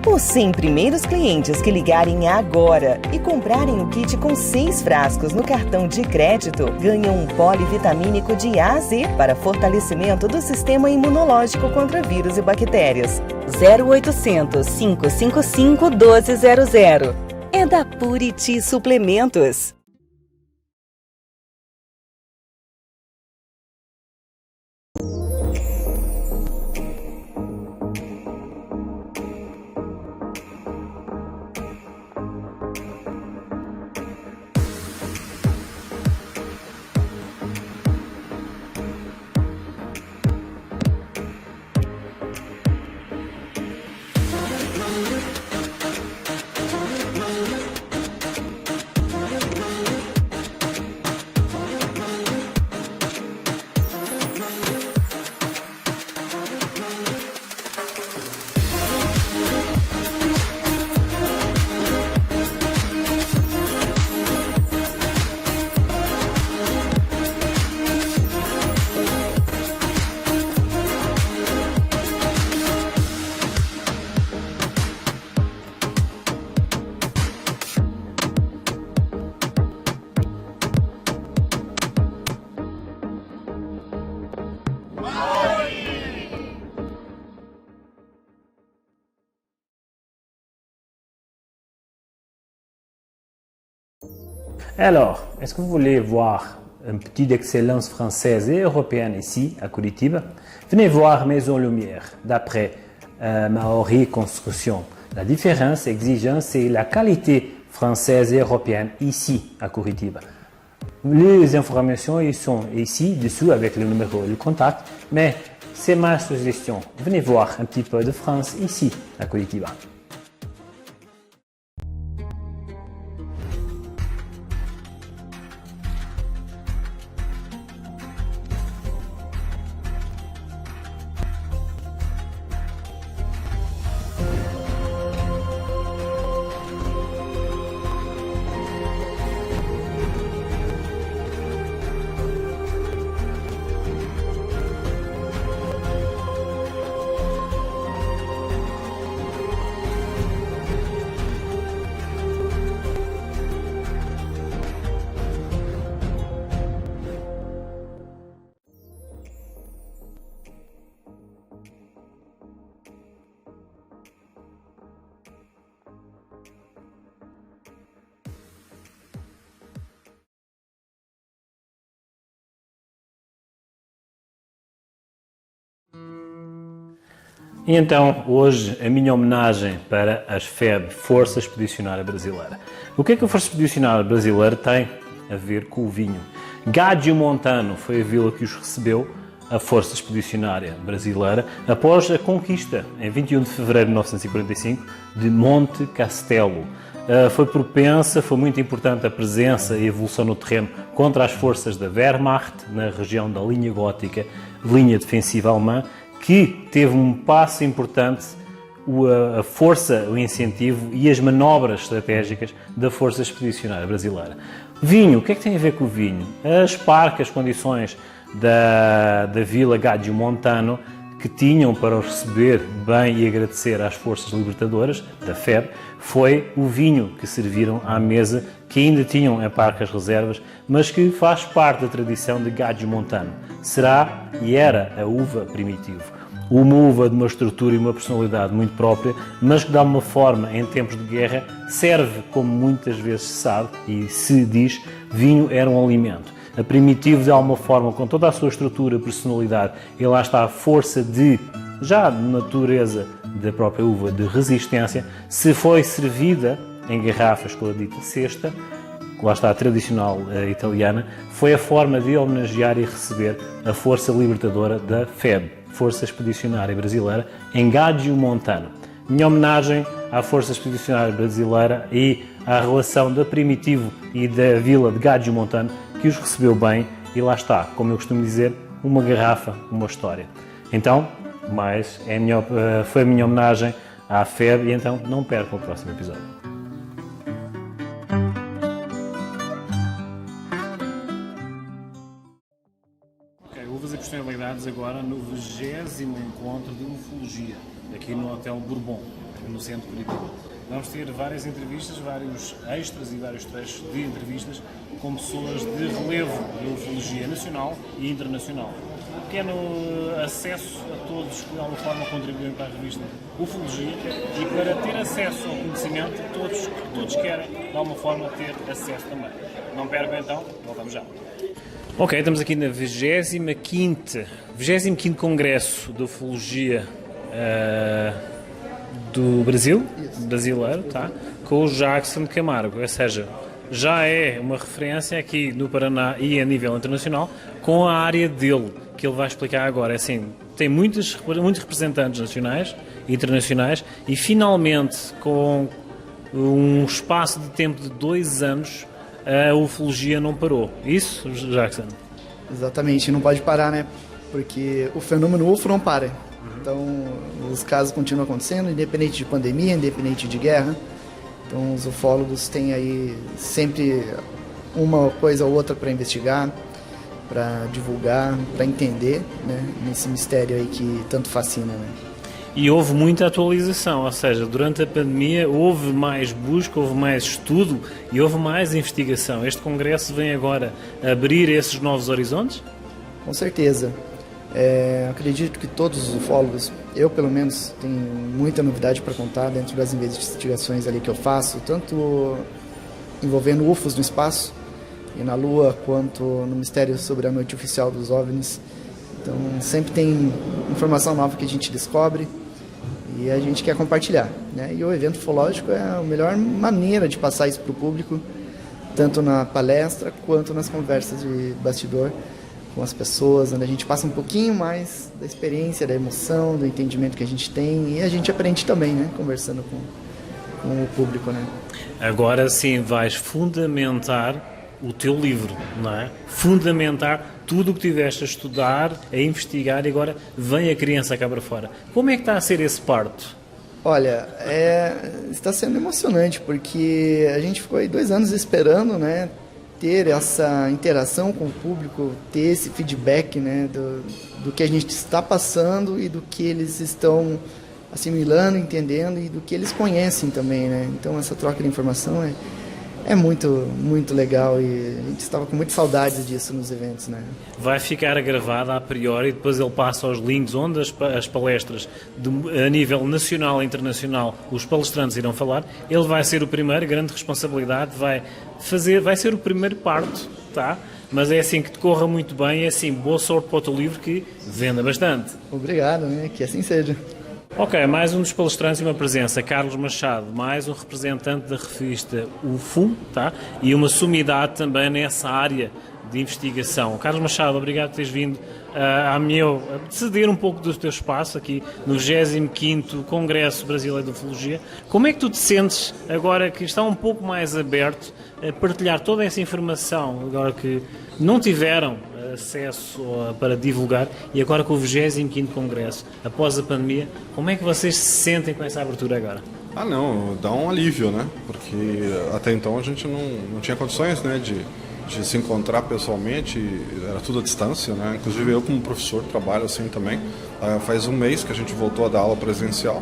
Os 100 primeiros clientes que ligarem agora e comprarem o kit com 6 frascos no cartão de crédito ganham um polivitamínico de A a Z para fortalecimento do sistema imunológico contra vírus e bactérias. 0800 555 1200. É da Purity Suplementos. Alors, est-ce que vous voulez voir une petite excellence française et européenne ici, à Curitiba? Venez voir Maison Lumière, d'après Maori Construction. La différence, exigence et la qualité française et européenne ici, à Curitiba. Les informations ils sont ici, dessous, avec le numéro et le contact, mais c'est ma suggestion. Venez voir un petit peu de France ici, à Curitiba. E então, hoje, a minha homenagem para as FEB, Força Expedicionária Brasileira. O que é que a Força Expedicionária Brasileira tem a ver com o vinho? Gádio Montano foi a vila que os recebeu, a Força Expedicionária Brasileira, após a conquista, em 21 de fevereiro de 1945, de Monte Castelo. Foi propensa, foi muito importante a presença e a evolução no terreno contra as forças da Wehrmacht, na região da linha gótica, linha defensiva alemã, que teve um passo importante a força, o incentivo e as manobras estratégicas da Força Expedicionária Brasileira. Vinho, o que é que tem a ver com o vinho? As parcas condições da Vila Gádio Montano, que tinham para os receber bem e agradecer às forças libertadoras da FEB, foi o vinho que serviram à mesa, que ainda tinham em parcas reservas, mas que faz parte da tradição de Gádio Montano. Será e era a uva Primitivo. Uma uva de uma estrutura e uma personalidade muito própria, mas que de alguma forma, em tempos de guerra, serve, como muitas vezes se sabe e se diz, vinho era um alimento. A Primitivo, de alguma forma, com toda a sua estrutura, personalidade, e lá está a força de, já de natureza da própria uva, de resistência, se foi servida em garrafas com a dita cesta, que lá está a tradicional italiana, foi a forma de homenagear e receber a força libertadora da FEB, Força Expedicionária Brasileira, em Gádio Montano. Minha homenagem à Força Expedicionária Brasileira e à relação da Primitivo e da vila de Gádio Montano, que os recebeu bem, e lá está, como eu costumo dizer, uma garrafa, uma história. Então, foi a minha homenagem à FEB, e então não percam o próximo episódio. Ok, uvas e personalidades agora no 20º encontro de ufologia, aqui no Hotel Bourbon, no centro de Curitiba. Vamos ter várias entrevistas, vários extras e vários trechos de entrevistas com pessoas de relevo da ufologia nacional e internacional. Pequeno acesso a todos que de alguma forma contribuem para a revista Ufologia, e para ter acesso ao conhecimento, todos querem de alguma forma ter acesso também. Não percam então, voltamos já. Ok, estamos aqui na 25º Congresso de Ufologia do Brasil, brasileiro, tá? Com o Jackson Camargo, ou seja, já é uma referência aqui no Paraná e a nível internacional com a área dele, que ele vai explicar agora. É assim, tem muitos representantes nacionais e internacionais, e finalmente, com um espaço de tempo de 2 anos, a ufologia não parou. Isso, Jackson? Exatamente, não pode parar, né? Porque o fenômeno UFO não para. Então, os casos continuam acontecendo, independente de pandemia, independente de guerra. Então, os ufólogos têm aí sempre uma coisa ou outra para investigar, para divulgar, para entender, né, nesse mistério aí que tanto fascina, né? E houve muita atualização, ou seja, durante a pandemia houve mais busca, houve mais estudo e houve mais investigação. Este congresso vem agora abrir esses novos horizontes? Com certeza. Acredito que todos os ufólogos, eu pelo menos, tenho muita novidade para contar dentro das investigações ali que eu faço, tanto envolvendo UFOs no espaço e na Lua, quanto no mistério sobre a noite oficial dos OVNIs. Então sempre tem informação nova que a gente descobre e a gente quer compartilhar, né? E o evento ufológico é a melhor maneira de passar isso para o público, tanto na palestra quanto nas conversas de bastidor com as pessoas, onde a gente passa um pouquinho mais da experiência, da emoção, do entendimento que a gente tem, e a gente aprende também, né, conversando com o público, né? Agora sim vais fundamentar o teu livro, não é? Fundamentar tudo o que tiveste a estudar, a investigar, e agora vem a criança cá para fora. Como é que está a ser esse parto? Olha, está sendo emocionante, porque a gente ficou aí 2 anos esperando, né, ter essa interação com o público, ter esse feedback, né, do que a gente está passando e do que eles estão assimilando, entendendo, e do que eles conhecem também, né? Então essa troca de informação é muito, muito legal, e a gente estava com muita saudade disso nos eventos, né? Vai ficar gravada a priori, e depois ele passa aos links onde as palestras a nível nacional e internacional os palestrantes irão falar. Ele vai ser o primeiro, grande responsabilidade, vai ser o primeiro parto, tá? Mas é assim, que te corra muito bem, é assim, boa sorte para o teu livro, que venda bastante. Obrigado, né? Que assim seja. Ok, mais um dos palestrantes e uma presença, Carlos Machado, mais um representante da revista UFO, tá? E uma sumidade também nessa área de investigação. Carlos Machado, obrigado por teres vindo a ceder um pouco do teu espaço aqui no 25º Congresso Brasileiro de Ufologia. Como é que tu te sentes agora que está um pouco mais aberto a partilhar toda essa informação, agora que não tiveram acesso para divulgar, e agora com o 25º Congresso, após a pandemia, como é que vocês se sentem com essa abertura agora? Não, dá um alívio, né? Porque até então a gente não tinha condições, né, de se encontrar pessoalmente, era tudo à distância, né? Inclusive eu como professor trabalho assim também. Faz um mês que a gente voltou a dar aula presencial,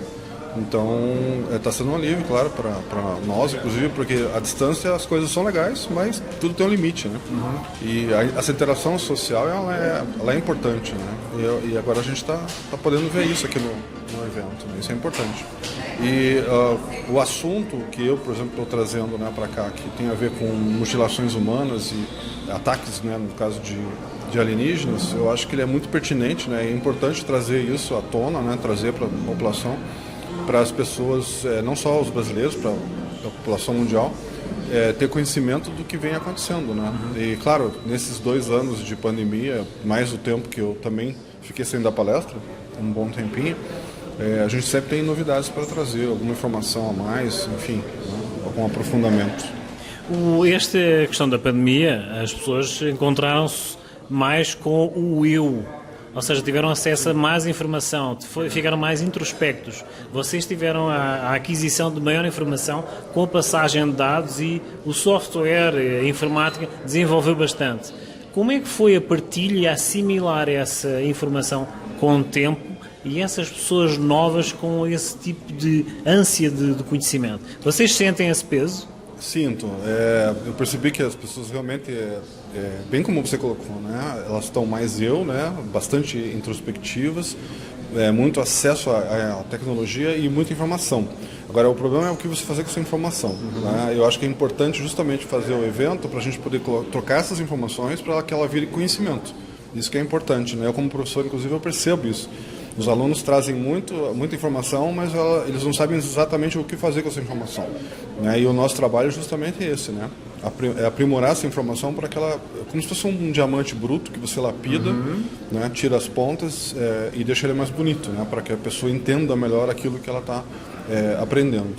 então está sendo um alívio, claro, para nós, inclusive, porque à distância as coisas são legais, mas tudo tem um limite, né? E essa interação social ela é importante, né? E agora a gente está podendo ver isso aqui no evento, né? Isso é importante. E o assunto que eu, por exemplo, estou trazendo, né, para cá, que tem a ver com mutilações humanas e ataques, né, no caso de alienígenas, eu acho que ele é muito pertinente, né? É importante trazer isso à tona, né, trazer para a população, para as pessoas, não só os brasileiros, para a população mundial, ter conhecimento do que vem acontecendo, né? E claro, nesses 2 anos de pandemia, mais o tempo que eu também fiquei sem dar palestra, um bom tempinho, a gente sempre tem novidades para trazer, alguma informação a mais, enfim, né, algum aprofundamento. Esta questão da pandemia, as pessoas encontraram-se mais com o eu, ou seja, tiveram acesso a mais informação, ficaram mais introspectos. Vocês tiveram a aquisição de maior informação com a passagem de dados e o software, a informática, desenvolveu bastante. Como é que foi a partilha e assimilar essa informação com o tempo e essas pessoas novas com esse tipo de ânsia de conhecimento? Vocês sentem esse peso? Sinto. Eu percebi que as pessoas realmente, bem como você colocou, né, elas estão mais né, bastante introspectivas, muito acesso à tecnologia e muita informação. Agora, o problema é o que você fazer com essa informação. Né? Eu acho que é importante justamente fazer o evento para a gente poder trocar essas informações para que ela vire conhecimento. Isso que é importante, né? Eu como professor, inclusive, eu percebo isso. Os alunos trazem muita informação, mas eles não sabem exatamente o que fazer com essa informação. Né? E o nosso trabalho é justamente esse, né? É aprimorar essa informação para que ela, como se fosse um diamante bruto que você lapida, né? Tira as pontas e deixa ele mais bonito, né? Para que a pessoa entenda melhor aquilo que ela está aprendendo.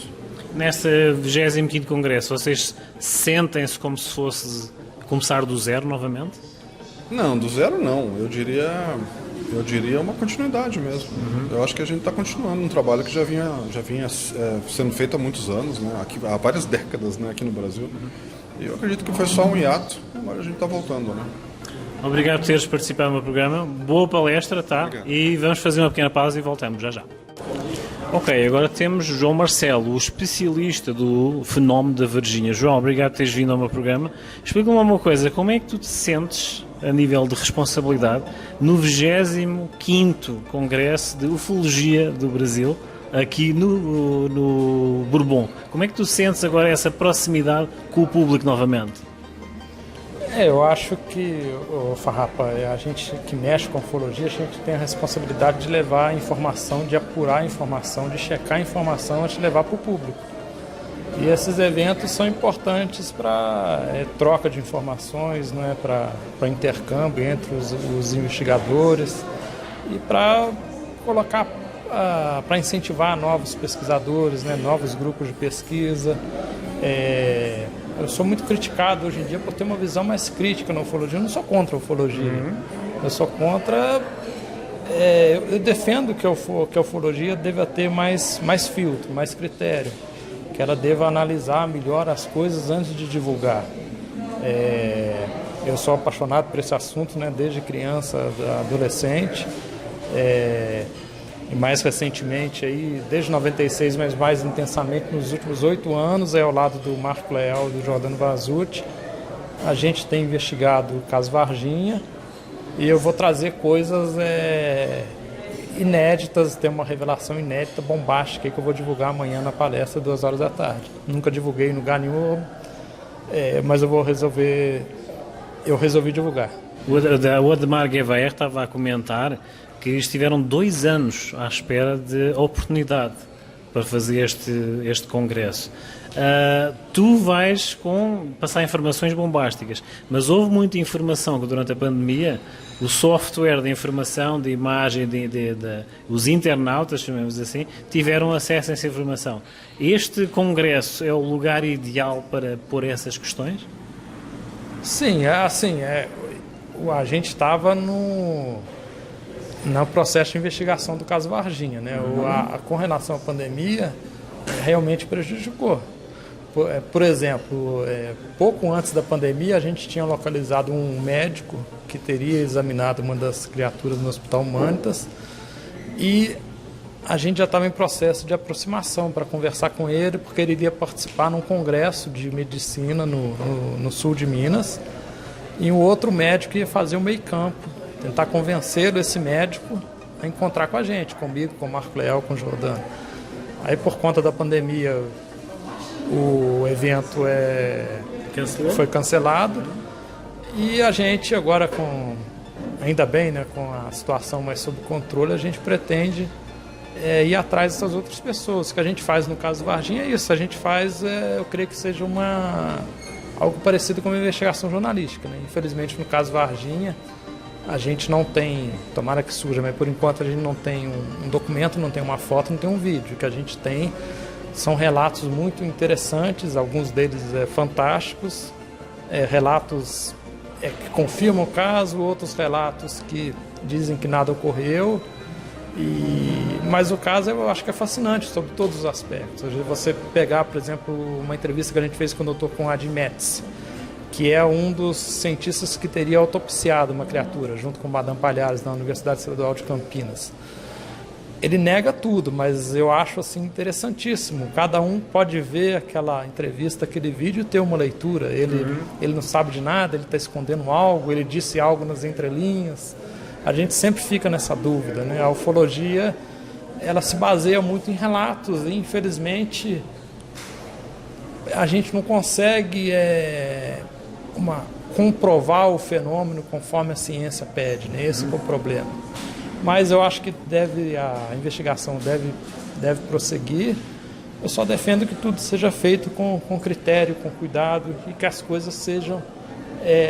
Nessa 25º Congresso, vocês sentem-se como se fosse começar do zero novamente? Não, do zero não. Eu diria uma continuidade mesmo. Eu acho que a gente está continuando um trabalho que já vinha sendo feito há muitos anos, né? Há várias décadas, né? Aqui no Brasil. E eu acredito que foi só um hiato, agora a gente está voltando, né? Obrigado por teres participado no meu programa. Boa palestra, tá? Obrigado. E vamos fazer uma pequena pausa e voltamos já. Ok, agora temos João Marcelo, o especialista do fenómeno da Varginha. João, obrigado por teres vindo ao meu programa. Explica-me uma coisa, como é que tu te sentes a nível de responsabilidade no 25º Congresso de Ufologia do Brasil, aqui no Bourbon? Como é que tu sentes agora essa proximidade com o público novamente? Eu acho que, Farrapa, a gente que mexe com ufologia, a gente tem a responsabilidade de levar a informação, de apurar a informação, de checar a informação antes de levar para o público. E esses eventos são importantes para troca de informações, né, para intercâmbio entre os investigadores e para colocar, para incentivar novos pesquisadores, né, novos grupos de pesquisa. Eu sou muito criticado hoje em dia por ter uma visão mais crítica na ufologia. Eu não sou contra a ufologia. Eu sou contra... eu defendo que a ufologia deva ter mais filtro, mais critério. Que ela deva analisar melhor as coisas antes de divulgar. Eu sou apaixonado por esse assunto, né, desde criança, adolescente. E mais recentemente, aí, desde 96, mas mais intensamente nos últimos 8 anos, ao lado do Marco Leal e do Jordano Vazzuti, a gente tem investigado o caso Varginha e eu vou trazer coisas inéditas, tem uma revelação inédita, bombástica, que eu vou divulgar amanhã na palestra, 2 horas da tarde. Nunca divulguei em lugar nenhum, mas eu resolvi divulgar. O Ademar Guevara estava a comentar que estiveram 2 anos à espera de oportunidade para fazer este congresso. Tu vais passar informações bombásticas, mas houve muita informação que durante a pandemia o software de informação, de imagem, os internautas, chamemos assim, tiveram acesso a essa informação. Este congresso é o lugar ideal para pôr essas questões? Sim, a gente estava no processo de investigação do caso Varginha, né? Com relação à pandemia, realmente prejudicou. Por exemplo, pouco antes da pandemia, a gente tinha localizado um médico que teria examinado uma das criaturas no Hospital Humanitas e a gente já estava em processo de aproximação para conversar com ele, porque ele iria participar num congresso de medicina no sul de Minas e um outro médico ia fazer um meio-campo, tentar convencer esse médico a encontrar com a gente, comigo, com o Marco Leal, com o Jordano. Aí, por conta da pandemia, o evento foi cancelado e a gente agora, ainda bem, né, com a situação mais sob controle, a gente pretende ir atrás dessas outras pessoas. O que a gente faz no caso Varginha é isso, a gente faz, eu creio que seja algo parecido com uma investigação jornalística, né? Infelizmente, no caso Varginha, a gente não tem, tomara que surja, mas por enquanto a gente não tem um documento, não tem uma foto, não tem um vídeo. O que a gente tem são relatos muito interessantes, alguns deles fantásticos, relatos que confirmam o caso, outros relatos que dizem que nada ocorreu. Mas o caso eu acho que é fascinante sobre todos os aspectos. Você pegar, por exemplo, uma entrevista que a gente fez com o Dr. Conrad Metz, que é um dos cientistas que teria autopsiado uma criatura, junto com o Madame Palhares, na Universidade Estadual de Campinas. Ele nega tudo, mas eu acho assim interessantíssimo. Cada um pode ver aquela entrevista, aquele vídeo e ter uma leitura. Ele não sabe de nada, ele está escondendo algo, ele disse algo nas entrelinhas. A gente sempre fica nessa dúvida, né? A ufologia, ela se baseia muito em relatos e, infelizmente, a gente não consegue comprovar o fenômeno conforme a ciência pede, né? Esse é o problema. Mas eu acho que a investigação deve prosseguir. Eu só defendo que tudo seja feito com critério, com cuidado e que as coisas sejam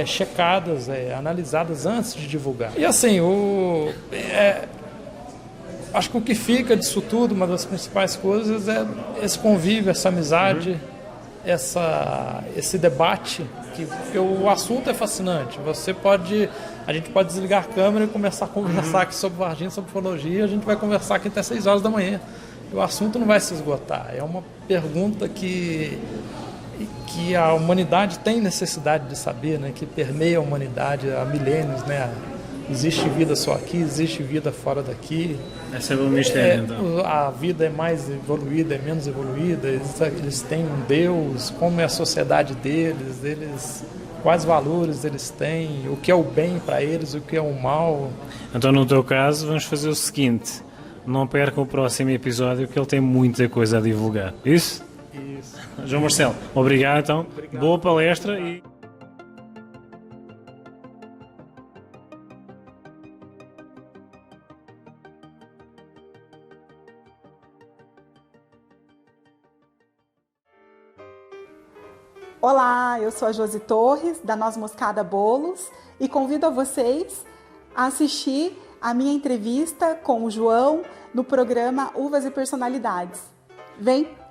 checadas, analisadas antes de divulgar. E assim, acho que o que fica disso tudo, uma das principais coisas é esse convívio, essa amizade, esse debate, porque o assunto é fascinante. A gente pode desligar a câmera e começar a conversar aqui sobre Varginha, sobre ufologia, a gente vai conversar aqui até 6 horas da manhã. E o assunto não vai se esgotar. É uma pergunta que a humanidade tem necessidade de saber, né? Que permeia a humanidade há milênios, né? Existe vida só aqui, existe vida fora daqui. Esse é o mistério, então. A vida é mais evoluída, é menos evoluída, eles têm um Deus, como é a sociedade deles, quais valores eles têm, o que é o bem para eles, o que é o mal. Então, no teu caso, vamos fazer o seguinte: não percam o próximo episódio, porque ele tem muita coisa a divulgar. Isso? Isso. João Marcelo, obrigado então. Obrigado. Boa palestra e... Olá, eu sou a Josi Torres, da Noz Moscada Bolos, e convido a vocês a assistir a minha entrevista com o João no programa Uvas e Personalidades. Vem!